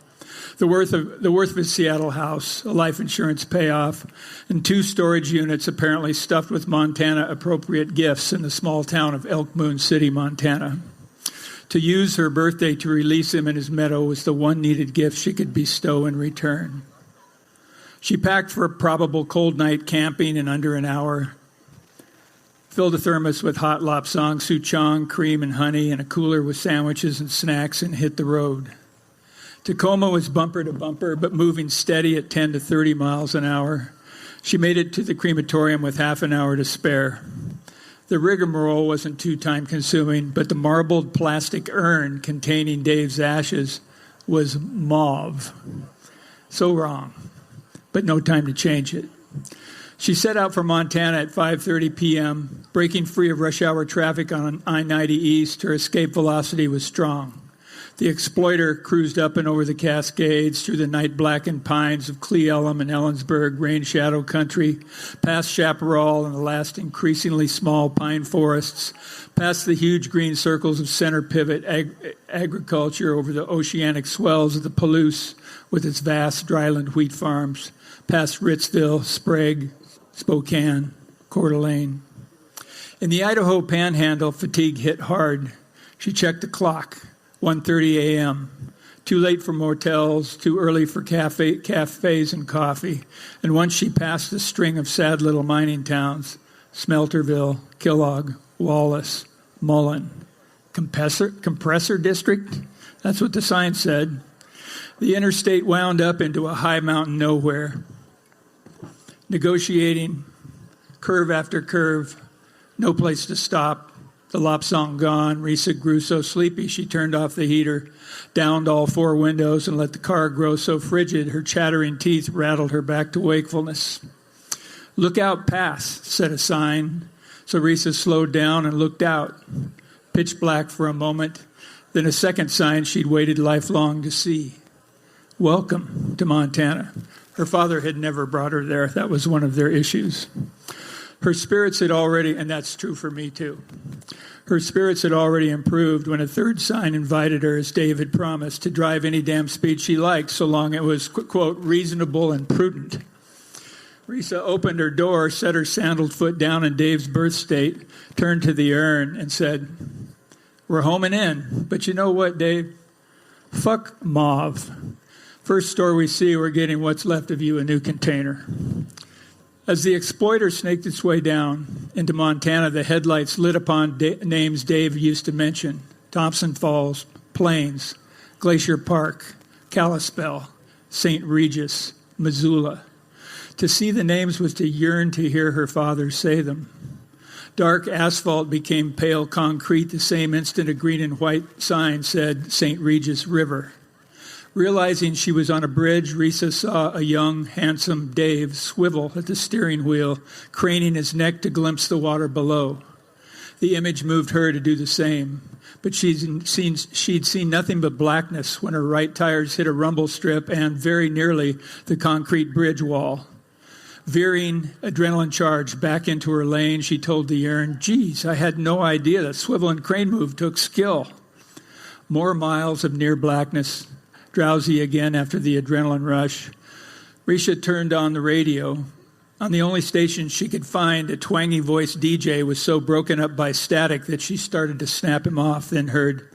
The worth of his Seattle house, a life insurance payoff, and 2 storage units apparently stuffed with Montana-appropriate gifts in the small town of Elk Moon City, Montana. To use her birthday to release him in his meadow was the one needed gift she could bestow in return. She packed for a probable cold night camping in under an hour, filled a thermos with hot lapsang souchong, cream and honey, and a cooler with sandwiches and snacks, and hit the road. Tacoma was bumper to bumper, but moving steady at 10 to 30 miles an hour. She made it to the crematorium with half an hour to spare. The rigmarole wasn't too time-consuming, but the marbled plastic urn containing Dave's ashes was mauve. So wrong, but no time to change it. She set out for Montana at 5:30 p.m., breaking free of rush hour traffic on I-90 East. Her escape velocity was strong. The Exploiter cruised up and over the Cascades, through the night-blackened pines of Cle Elum and Ellensburg, rain shadow country, past Chaparral and the last increasingly small pine forests, past the huge green circles of center pivot agriculture over the oceanic swells of the Palouse with its vast dryland wheat farms, past Ritzville, Sprague, Spokane, Coeur d'Alene. In the Idaho Panhandle, fatigue hit hard. She checked the clock. 1:30 a.m. Too late for motels, too early for cafes and coffee. And once she passed a string of sad little mining towns, Smelterville, Kellogg, Wallace, Mullen. Compressor District? That's what the sign said. The interstate wound up into a high mountain nowhere. Negotiating, curve after curve, no place to stop. The lapsang gone, Risa grew so sleepy she turned off the heater, downed all 4 windows, and let the car grow so frigid her chattering teeth rattled her back to wakefulness. Look out, pass, said a sign. So Risa slowed down and looked out. Pitch black for a moment, then a second sign she'd waited lifelong to see. Welcome to Montana. Her father had never brought her there. That was one of their issues. Her spirits had already, and that's true for me too, her spirits had already improved when a third sign invited her, as Dave had promised, to drive any damn speed she liked, so long it was, quote, reasonable and prudent. Risa opened her door, set her sandaled foot down in Dave's birth state, turned to the urn, and said, we're homing in, but you know what, Dave? Fuck mauve. First store we see, we're getting what's left of you a new container. As the Exploiter snaked its way down into Montana, the headlights lit upon names Dave used to mention: Thompson Falls, Plains, Glacier Park, Kalispell, St. Regis, Missoula. To see the names was to yearn to hear her father say them. Dark asphalt became pale concrete the same instant a green and white sign said St. Regis River. Realizing she was on a bridge, Risa saw a young, handsome Dave swivel at the steering wheel, craning his neck to glimpse the water below. The image moved her to do the same, but she'd seen nothing but blackness when her right tires hit a rumble strip and, very nearly, the concrete bridge wall. Veering, adrenaline charged back into her lane, she told the urn, geez, I had no idea that swivel and crane move took skill. More miles of near blackness, drowsy again after the adrenaline rush. Risha turned on the radio. On the only station she could find, a twangy-voiced DJ was so broken up by static that she started to snap him off, then heard,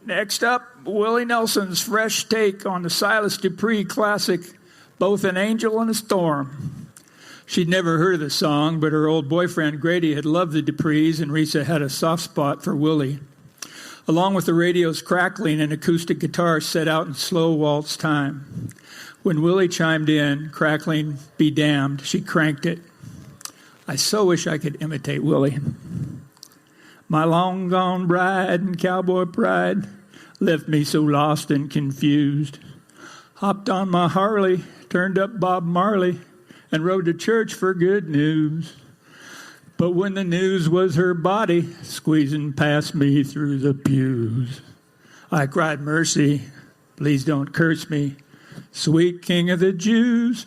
"Next up, Willie Nelson's fresh take on the Silas Dupree classic, Both an Angel and a Storm." She'd never heard of the song, but her old boyfriend Grady had loved the Duprees, and Risa had a soft spot for Willie. Along with the radio's crackling, an acoustic guitar set out in slow waltz time. When Willie chimed in, crackling, "Be damned," she cranked it. I so wish I could imitate Willie. My long-gone bride and cowboy pride left me so lost and confused. Hopped on my Harley, turned up Bob Marley, and rode to church for good news. But when the news was her body squeezing past me through the pews, I cried, "Mercy, please don't curse me, sweet King of the Jews."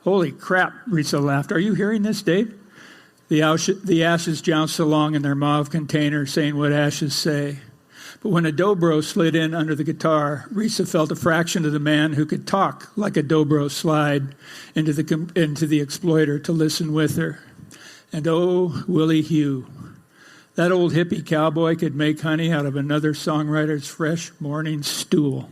Holy crap, Risa laughed. Are you hearing this, Dave? The ashes jounced along in their mauve container, saying what ashes say. But when a dobro slid in under the guitar, Risa felt a fraction of the man who could talk like a dobro slide into the exploiter to listen with her. And oh, Willie Hugh, that old hippie cowboy could make honey out of another songwriter's fresh morning stool.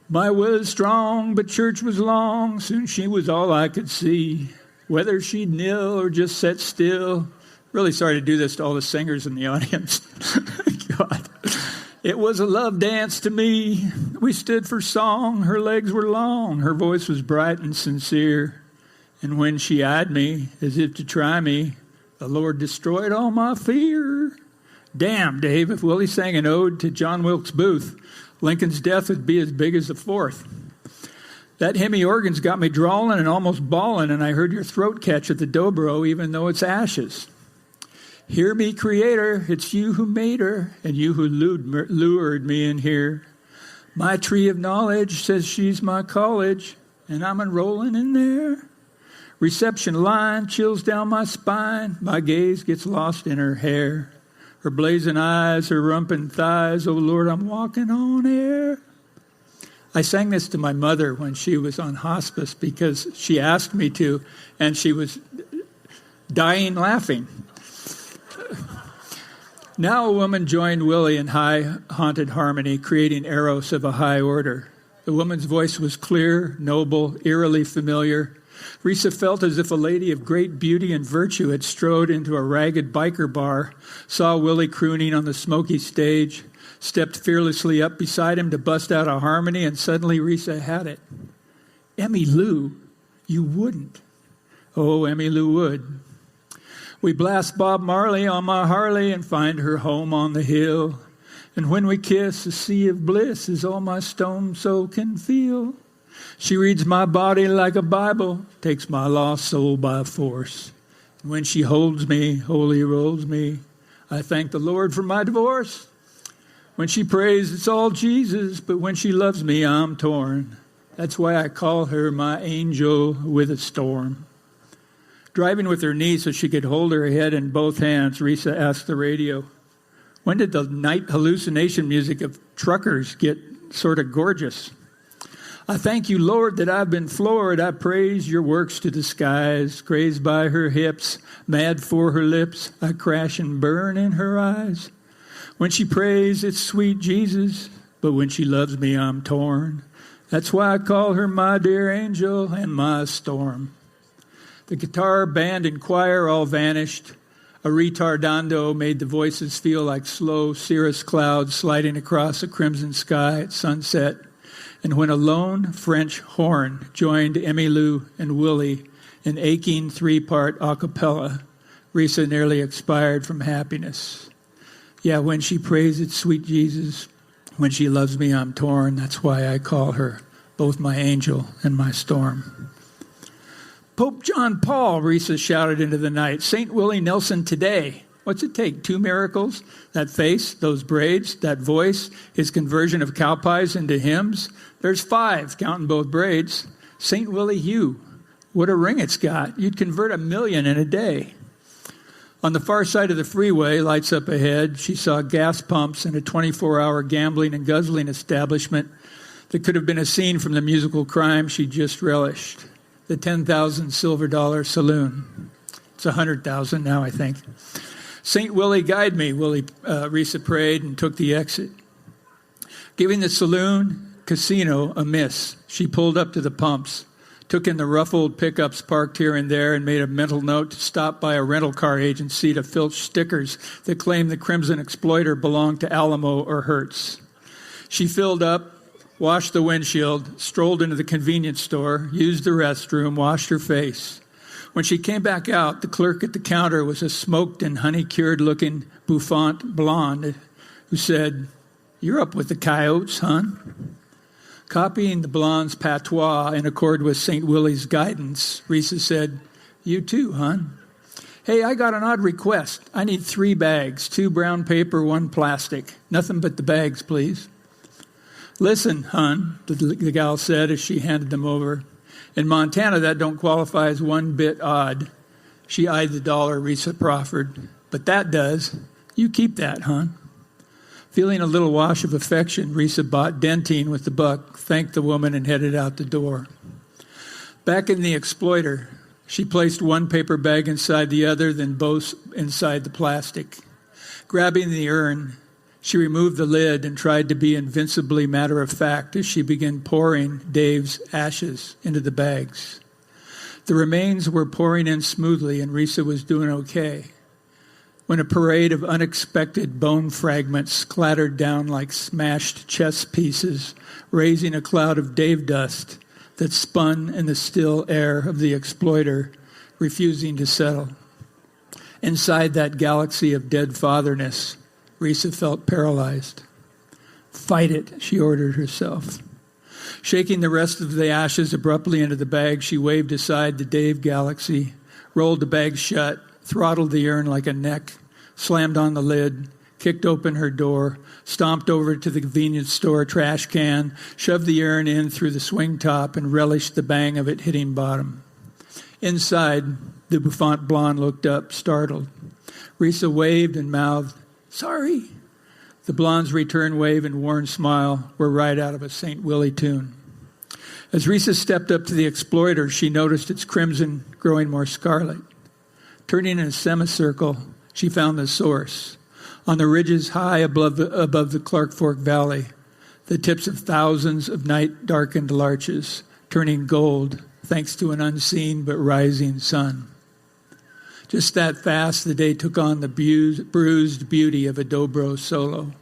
My will is strong, but church was long. Soon she was all I could see. Whether she'd kneel or just sit still. Really sorry to do this to all the singers in the audience. God. It was a love dance to me. We stood for song. Her legs were long. Her voice was bright and sincere. And when she eyed me, as if to try me, the Lord destroyed all my fear. Damn, Dave, if Willie sang an ode to John Wilkes Booth, Lincoln's death would be as big as the fourth. That Hemi organ's got me drawling and almost bawling, and I heard your throat catch at the dobro, even though it's ashes. Hear me, Creator, it's you who made her, and you who lured me in here. My tree of knowledge says she's my college, and I'm enrolling in there. Reception line chills down my spine. My gaze gets lost in her hair. Her blazing eyes, her rumping thighs. Oh, Lord, I'm walking on air. I sang this to my mother when she was on hospice because she asked me to, and she was dying laughing. Now a woman joined Willie in high haunted harmony, creating eros of a high order. The woman's voice was clear, noble, eerily familiar. Risa felt as if a lady of great beauty and virtue had strode into a ragged biker bar, saw Willie crooning on the smoky stage, stepped fearlessly up beside him to bust out a harmony, and suddenly Risa had it. Emmy Lou, you wouldn't. Oh, Emmy Lou would. We blast Bob Marley on my Harley and find her home on the hill. And when we kiss, a sea of bliss is all my stone soul can feel. She reads my body like a Bible, takes my lost soul by force. And when she holds me, holy rolls me, I thank the Lord for my divorce. When she prays, it's all Jesus, but when she loves me, I'm torn. That's why I call her my angel with a storm. Driving with her knee so she could hold her head in both hands, Risa asked the radio, when did the night hallucination music of truckers get sort of gorgeous? I thank you, Lord, that I've been floored. I praise your works to the skies. Crazed by her hips, mad for her lips, I crash and burn in her eyes. When she prays, it's sweet Jesus, but when she loves me, I'm torn. That's why I call her my dear angel and my storm. The guitar, band, and choir all vanished. A retardando made the voices feel like slow cirrus clouds sliding across a crimson sky at sunset. And when a lone French horn joined Emmylou and Willie in aching three-part a cappella, Risa nearly expired from happiness. Yeah, when she prays, it's sweet Jesus. When she loves me, I'm torn. That's why I call her both my angel and my storm. Pope John Paul, Risa shouted into the night. St. Willie Nelson today. What's it take? 2 miracles? That face, those braids, that voice, his conversion of cow pies into hymns? There's 5, counting both braids. St. Willie Hugh. What a ring it's got. You'd convert 1 million in a day. On the far side of the freeway, lights up ahead, she saw gas pumps and a 24-hour gambling and guzzling establishment that could have been a scene from the musical crime she just relished, the $10,000 silver dollar saloon. It's $100,000 now, I think. St. Willie, guide me, Risa prayed and took the exit. Giving the saloon casino a miss, she pulled up to the pumps, took in the rough old pickups parked here and there, and made a mental note to stop by a rental car agency to filch stickers that claimed the Crimson Exploiter belonged to Alamo or Hertz. She filled up, washed the windshield, strolled into the convenience store, used the restroom, washed her face. When she came back out, the clerk at the counter was a smoked and honey-cured-looking bouffant blonde who said, "You're up with the coyotes, hon." Copying the blonde's patois in accord with St. Willie's guidance, Risa said, "You too, hon. Hey, I got an odd request. I need 3 bags, 2 brown paper, 1 plastic. Nothing but the bags, please." "Listen, hon," the gal said as she handed them over. "In Montana, that don't qualify as one bit odd." She eyed the dollar Risa proffered. "But that does. You keep that, hon." Feeling a little wash of affection, Risa bought dentine with the buck, thanked the woman, and headed out the door. Back in the Exploiter, she placed 1 paper bag inside the other, then both inside the plastic. Grabbing the urn, she removed the lid and tried to be invincibly matter-of-fact as she began pouring Dave's ashes into the bags. The remains were pouring in smoothly, and Risa was doing okay, when a parade of unexpected bone fragments clattered down like smashed chess pieces, raising a cloud of Dave dust that spun in the still air of the Exploiter, refusing to settle. Inside that galaxy of dead fatherness, Risa felt paralyzed. "Fight it," she ordered herself. Shaking the rest of the ashes abruptly into the bag, she waved aside the Dave galaxy, rolled the bag shut, throttled the urn like a neck, slammed on the lid, kicked open her door, stomped over to the convenience store trash can, shoved the urn in through the swing top, and relished the bang of it hitting bottom. Inside, the bouffant blonde looked up, startled. Risa waved and mouthed, "Sorry." The blonde's return wave and worn smile were right out of a St. Willie tune. As Risa stepped up to the Exploiter, she noticed its crimson growing more scarlet. Turning in a semicircle, she found the source. On the ridges high above the Clark Fork Valley, the tips of thousands of night-darkened larches, turning gold thanks to an unseen but rising sun. Just that fast, the day took on the bruised beauty of a dobro solo.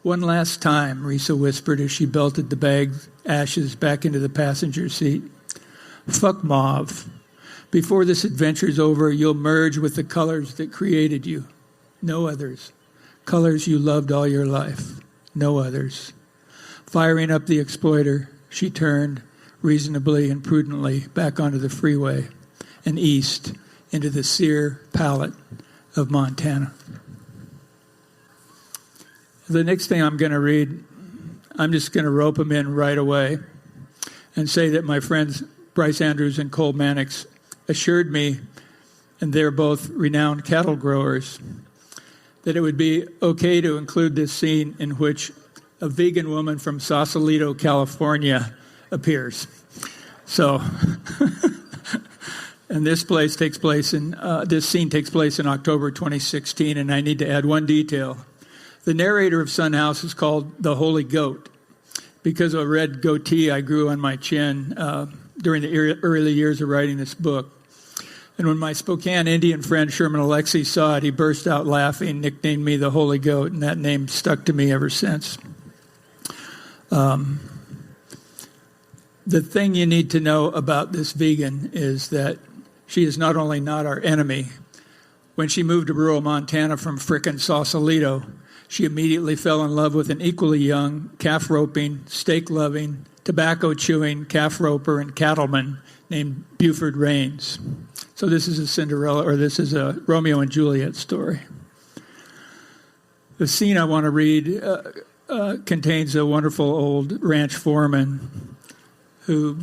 "One last time," Risa whispered as she belted the bag ashes back into the passenger seat. "Fuck mauve. Before this adventure's over, you'll merge with the colors that created you. No others. Colors you loved all your life. No others." Firing up the Exploiter, she turned, reasonably and prudently, back onto the freeway and east into the sere palette of Montana. The next thing I'm going to read, I'm just going to rope them in right away and say that my friends Bryce Andrews and Cole Mannix assured me, and they're both renowned cattle growers, that it would be okay to include this scene in which a vegan woman from Sausalito, California appears. So, and this scene takes place in October 2016, and I need to add one detail. The narrator of Son House is called the Holy Goat because of a red goatee I grew on my chin during the early years of writing this book. And when my Spokane Indian friend Sherman Alexie saw it, he burst out laughing, nicknamed me the Holy Goat, and that name stuck to me ever since. The thing you need to know about this vegan is that she is not only not our enemy. When she moved to rural Montana from frickin' Sausalito, she immediately fell in love with an equally young, calf-roping, steak-loving, tobacco-chewing calf roper and cattleman named Buford Rains. So this is a Romeo and Juliet story. The scene I want to read contains a wonderful old ranch foreman who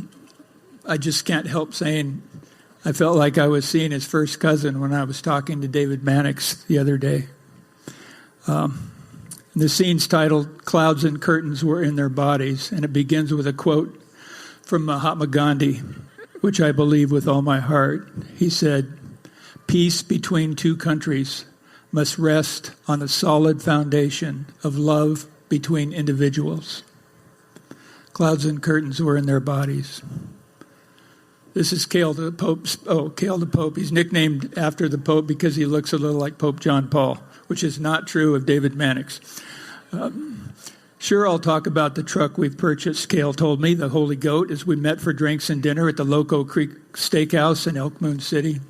I just can't help saying I felt like I was seeing his first cousin when I was talking to David Mannix the other day. And the scene's titled, Clouds and Curtains Were in Their Bodies, and it begins with a quote from Mahatma Gandhi, which I believe with all my heart. He said, "Peace between two countries must rest on a solid foundation of love between individuals." Clouds and curtains were in their bodies. This is Cale the Pope. Cale the Pope. He's nicknamed after the Pope because he looks a little like Pope John Paul, which is not true of David Mannix. Sure, I'll talk about the truck we've purchased, Cale told me, the Holy Goat, as we met for drinks and dinner at the Loco Creek Steakhouse in Elk Moon City.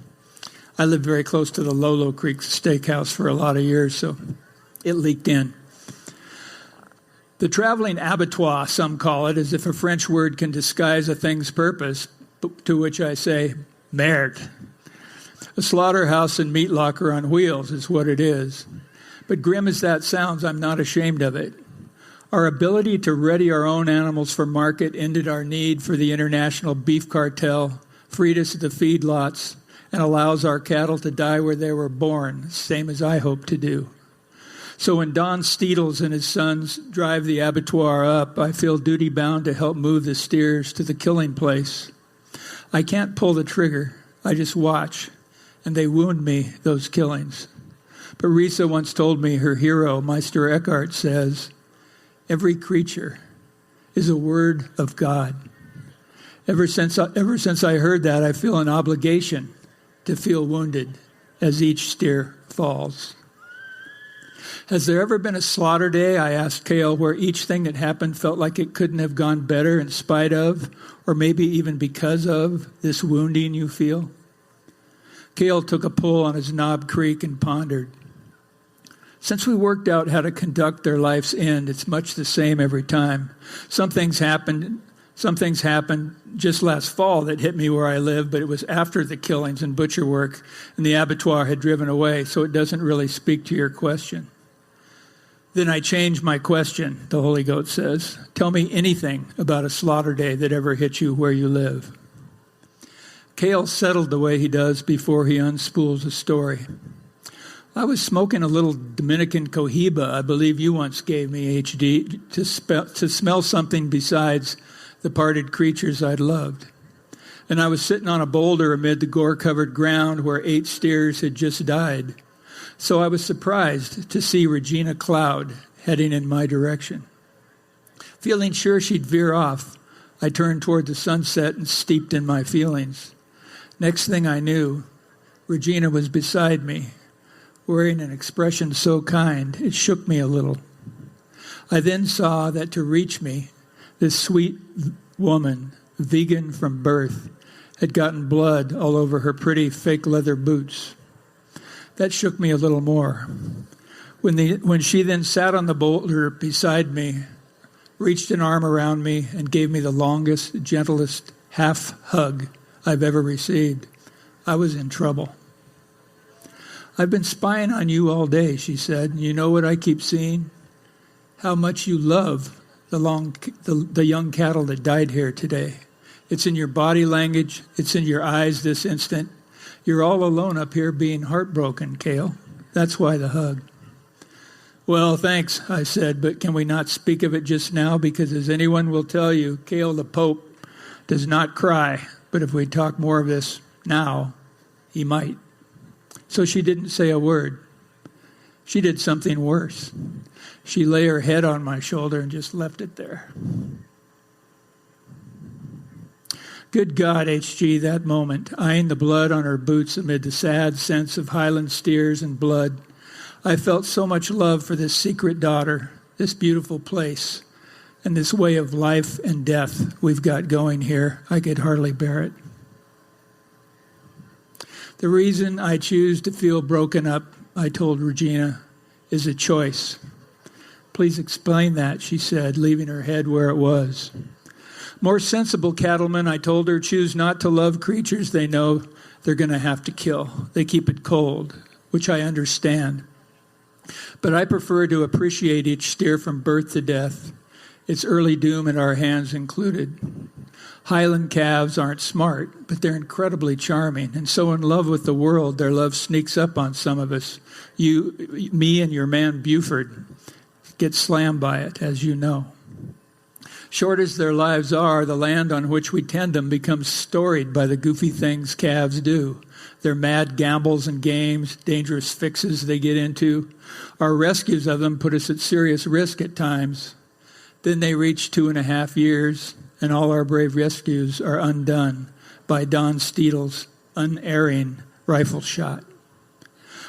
I lived very close to the Lolo Creek Steakhouse for a lot of years, so it leaked in. The traveling abattoir, some call it, as if a French word can disguise a thing's purpose, to which I say, merde. A slaughterhouse and meat locker on wheels is what it is. But grim as that sounds, I'm not ashamed of it. Our ability to ready our own animals for market ended our need for the international beef cartel, freed us at the feedlots, and allows our cattle to die where they were born, same as I hope to do. So when Don Steedles and his sons drive the abattoir up, I feel duty-bound to help move the steers to the killing place. I can't pull the trigger, I just watch, and they wound me, those killings. But Risa once told me her hero, Meister Eckhart, says, "Every creature is a word of God." Ever since I heard that, I feel an obligation to feel wounded as each steer falls. Has there ever been a slaughter day, I asked Cale, where each thing that happened felt like it couldn't have gone better in spite of, or maybe even because of, this wounding you feel? Cale took a pull on his Knob Creek and pondered. Since we worked out how to conduct their life's end, it's much the same every time. Some things happened just last fall that hit me where I live, but it was after the killings and butcher work, and the abattoir had driven away, so it doesn't really speak to your question. Then I changed my question, the Holy Goat says. Tell me anything about a slaughter day that ever hit you where you live. Cale settled the way he does before he unspools a story. I was smoking a little Dominican cohiba I believe you once gave me, HD, to smell something besides the parted creatures I'd loved. And I was sitting on a boulder amid the gore-covered ground where 8 steers had just died. So I was surprised to see Regina Cloud heading in my direction. Feeling sure she'd veer off, I turned toward the sunset and steeped in my feelings. Next thing I knew, Regina was beside me, wearing an expression so kind it shook me a little. I then saw that to reach me, this sweet woman, vegan from birth, had gotten blood all over her pretty fake leather boots. That shook me a little more. When she then sat on the boulder beside me, reached an arm around me, and gave me the longest, gentlest half hug I've ever received, I was in trouble. I've been spying on you all day, she said, and you know what I keep seeing? How much you love the young cattle that died here today. It's in your body language. It's in your eyes this instant. You're all alone up here being heartbroken, Cale. That's why the hug. Well, thanks, I said, but can we not speak of it just now? Because as anyone will tell you, Cale the Pope does not cry. But if we talk more of this now, he might. So she didn't say a word. She did something worse. She lay her head on my shoulder and just left it there. Good God, HG, that moment, eyeing the blood on her boots amid the sad sense of Highland steers and blood, I felt so much love for this secret daughter, this beautiful place, and this way of life and death we've got going here. I could hardly bear it. The reason I choose to feel broken up, I told Regina, is a choice. Please explain that, she said, leaving her head where it was. More sensible cattlemen, I told her, choose not to love creatures they know they're going to have to kill. They keep it cold, which I understand. But I prefer to appreciate each steer from birth to death, its early doom in our hands included. Highland calves aren't smart, but they're incredibly charming, and so in love with the world, their love sneaks up on some of us. You, me, and your man Buford. get slammed by it, as you know. Short as their lives are, the land on which we tend them becomes storied by the goofy things calves do. Their mad gambles and games, dangerous fixes they get into. Our rescues of them put us at serious risk at times. Then they reach 2.5 years, and all our brave rescues are undone by Don Steedle's unerring rifle shot.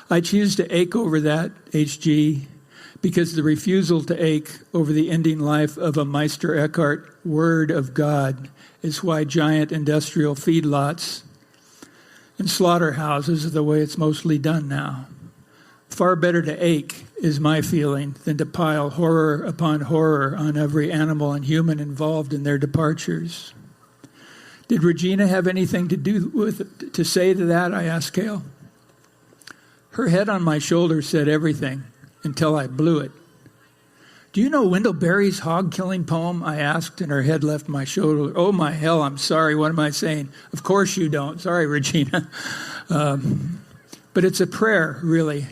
I choose to ache over that, HG, because the refusal to ache over the ending life of a Meister Eckhart word of God is why giant industrial feedlots and slaughterhouses are the way it's mostly done now. Far better to ache, is my feeling, than to pile horror upon horror on every animal and human involved in their departures. Did Regina have anything to say to that, I asked Cale. Her head on my shoulder said everything, until I blew it. Do you know Wendell Berry's hog-killing poem? I asked, and her head left my shoulder. Oh, my hell, I'm sorry. What am I saying? Of course you don't. Sorry, Regina. But it's a prayer, really,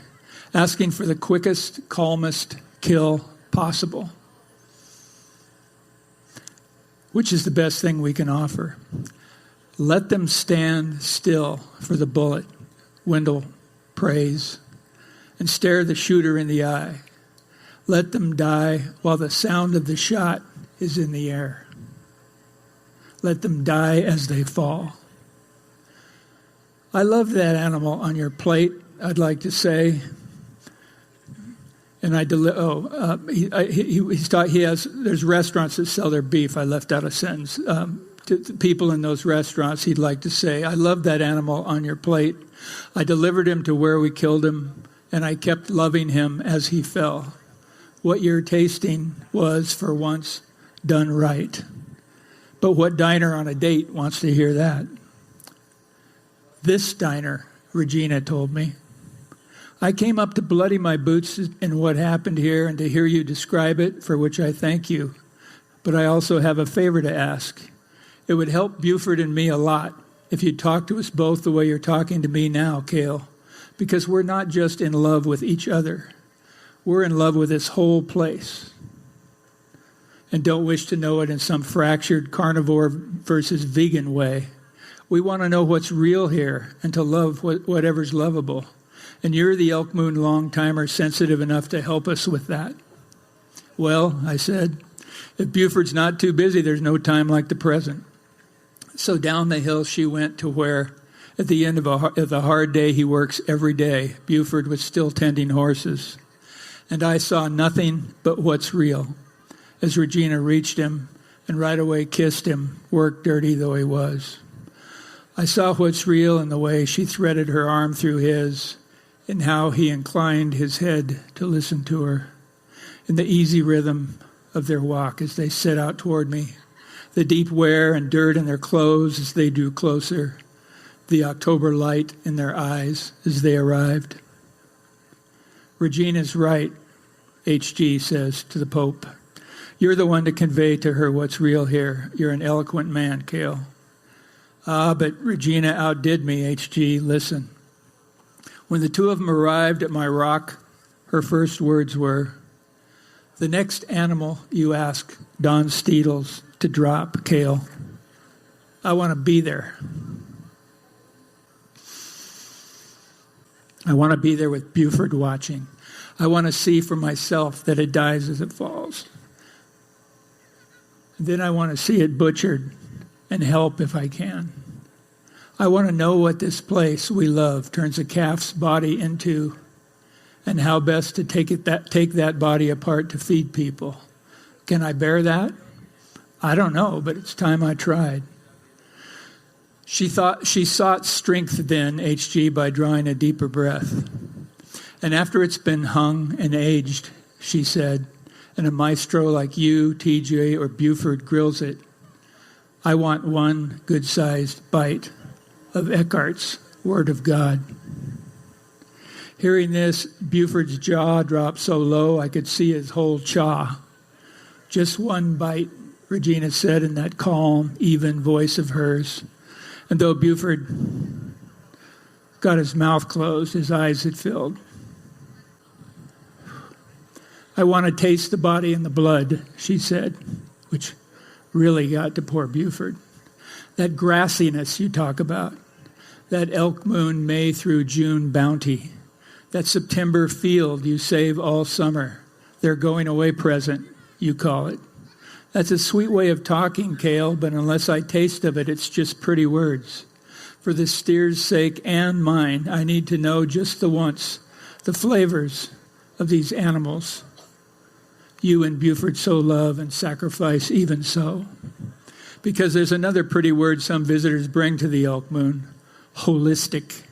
asking for the quickest, calmest kill possible, which is the best thing we can offer. Let them stand still for the bullet, Wendell prays, and stare the shooter in the eye. Let them die while the sound of the shot is in the air. Let them die as they fall. I love that animal on your plate, I'd like to say. And there's restaurants that sell their beef. I left out a sentence. To the people in those restaurants, he'd like to say, I love that animal on your plate. I delivered him to where we killed him, and I kept loving him as he fell. What you're tasting was, for once, done right. But what diner on a date wants to hear that? This diner, Regina told me. I came up to bloody my boots in what happened here and to hear you describe it, for which I thank you. But I also have a favor to ask. It would help Buford and me a lot if you'd talk to us both the way you're talking to me now, Cale, because we're not just in love with each other. We're in love with this whole place and don't wish to know it in some fractured carnivore versus vegan way. We want to know what's real here and to love whatever's lovable. And you're the Elk Moon long-timer sensitive enough to help us with that. Well, I said, if Buford's not too busy, there's no time like the present. So down the hill she went to where, at the end of the hard day he works every day, Buford was still tending horses. And I saw nothing but what's real as Regina reached him and right away kissed him, work dirty though he was. I saw what's real in the way she threaded her arm through his, in how he inclined his head to listen to her, in the easy rhythm of their walk as they set out toward me, the deep wear and dirt in their clothes as they drew closer, the October light in their eyes as they arrived. Regina's right, H.G. says to the Pope. You're the one to convey to her what's real here. You're an eloquent man, Cale. But Regina outdid me, H.G. Listen. When the two of them arrived at my rock, her first words were, the next animal you ask Don Steedles to drop, Cale, I want to be there. I want to be there with Buford watching. I want to see for myself that it dies as it falls. Then I want to see it butchered and help if I can. I want to know what this place we love turns a calf's body into and how best to take that body apart to feed people. Can I bear that? I don't know, but it's time I tried. She sought strength then, H.G., by drawing a deeper breath. And after it's been hung and aged, she said, and a maestro like you, TJ, or Buford grills it, I want one good-sized bite of Eckhart's Word of God. Hearing this, Buford's jaw dropped so low I could see his whole chaw. Just one bite, Regina said in that calm, even voice of hers. And though Buford got his mouth closed, his eyes had filled. I want to taste the body and the blood, she said, which really got to poor Buford. That grassiness you talk about, that elk moon May through June bounty, that September field you save all summer, their going away present, you call it. That's a sweet way of talking, Cale, but unless I taste of it, it's just pretty words. For the steer's sake and mine, I need to know just the once, the flavors of these animals you and Buford so love and sacrifice even so. Because there's another pretty word some visitors bring to the elk moon, holistic.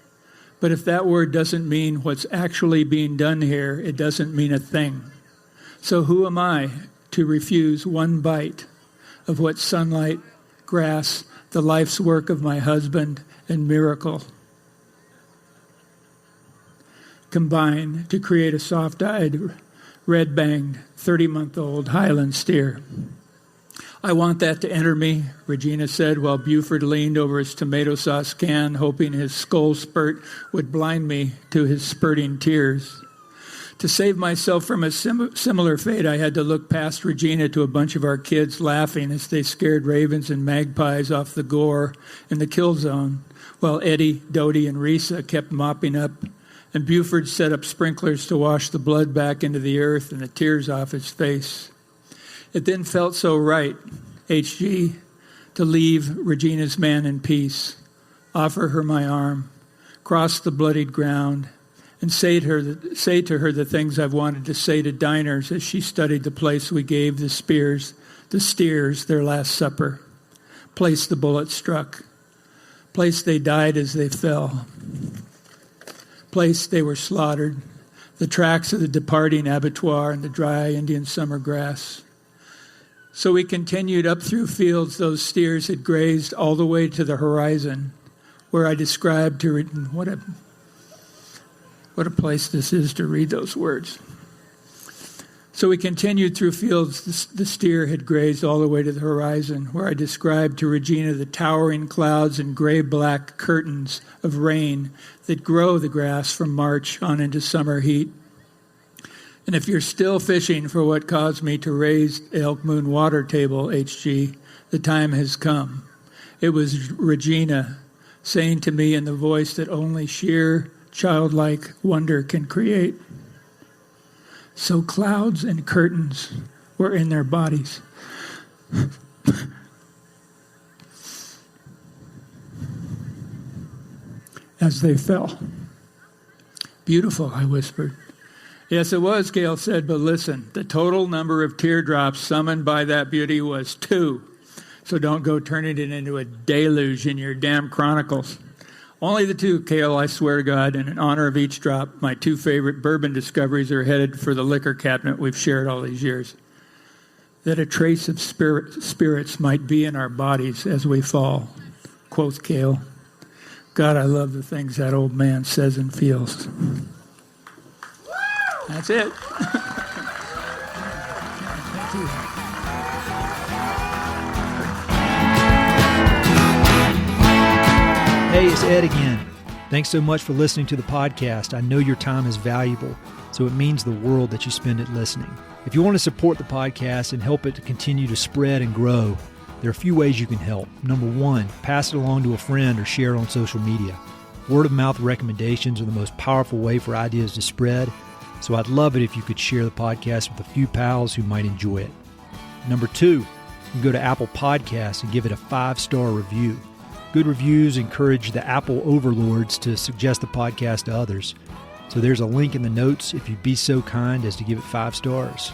But if that word doesn't mean what's actually being done here, it doesn't mean a thing. So who am I to refuse one bite of what sunlight, grass, the life's work of my husband, and miracle combine to create a soft-eyed, red-banged, 30-month-old Highland steer? I want that to enter me, Regina said, while Buford leaned over his tomato sauce can, hoping his skull spurt would blind me to his spurting tears. To save myself from a similar fate, I had to look past Regina to a bunch of our kids laughing as they scared ravens and magpies off the gore in the kill zone, while Eddie, Dodie, and Risa kept mopping up, and Buford set up sprinklers to wash the blood back into the earth and the tears off his face. It then felt so right, HG, to leave Regina's man in peace, offer her my arm, cross the bloodied ground, and say to her the things I've wanted to say to diners as she studied the place we gave the steers their last supper, place the bullet struck, place they died as they fell, place they were slaughtered, the tracks of the departing abattoir in the dry Indian summer grass. So we continued up through fields those steers had grazed all the way to the horizon, where I described to what a place this is to read those words. So we continued through fields the steer had grazed all the way to the horizon, where I described to Regina the towering clouds and gray-black curtains of rain that grow the grass from March on into summer heat. And if you're still fishing for what caused me to raise the Elk Moon water table, HG, the time has come. It was Regina saying to me in the voice that only sheer childlike wonder can create. So clouds and curtains were in their bodies. As they fell. Beautiful, I whispered. Yes, it was, Gail said, but listen, the total number of teardrops summoned by that beauty was 2. So don't go turning it into a deluge in your damn chronicles. Only the 2, Cale, I swear to God, and in honor of each drop, my 2 favorite bourbon discoveries are headed for the liquor cabinet we've shared all these years. That a trace of spirits might be in our bodies as we fall, quoth Cale. God, I love the things that old man says and feels. That's it. Thank you. Hey, it's Ed again. Thanks so much for listening to the podcast. I know your time is valuable, so it means the world that you spend it listening. If you want to support the podcast and help it to continue to spread and grow, there are a few ways you can help. Number 1, pass it along to a friend or share it on social media. Word of mouth recommendations are the most powerful way for ideas to spread, so I'd love it if you could share the podcast with a few pals who might enjoy it. Number 2, you can go to Apple Podcasts and give it a 5-star review. Good reviews encourage the Apple overlords to suggest the podcast to others. So there's a link in the notes if you'd be so kind as to give it 5 stars.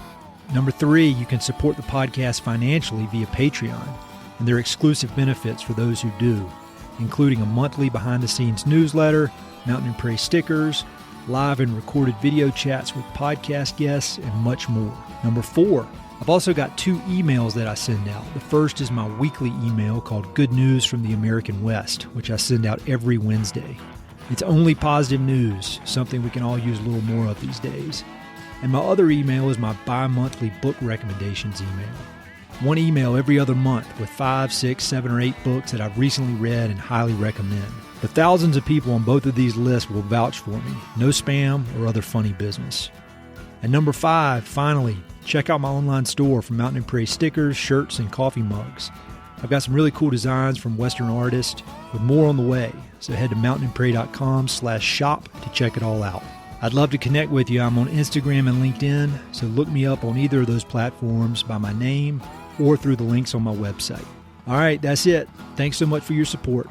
Number 3, you can support the podcast financially via Patreon, and there are exclusive benefits for those who do, including a monthly behind-the-scenes newsletter, Mountain and Prairie stickers, live and recorded video chats with podcast guests, and much more. Number 4, I've also got 2 emails that I send out. The first is my weekly email called Good News from the American West, which I send out every Wednesday. It's only positive news, something we can all use a little more of these days. And my other email is my bi-monthly book recommendations email. One email every other month with 5, 6, 7, or 8 books that I've recently read and highly recommend. The thousands of people on both of these lists will vouch for me. No spam or other funny business. And number 5, finally, check out my online store for Mountain and Prairie stickers, shirts, and coffee mugs. I've got some really cool designs from Western artists with more on the way, so head to mountainandprairie.com/shop to check it all out. I'd love to connect with you. I'm on Instagram and LinkedIn, so look me up on either of those platforms by my name or through the links on my website. All right, that's it. Thanks so much for your support.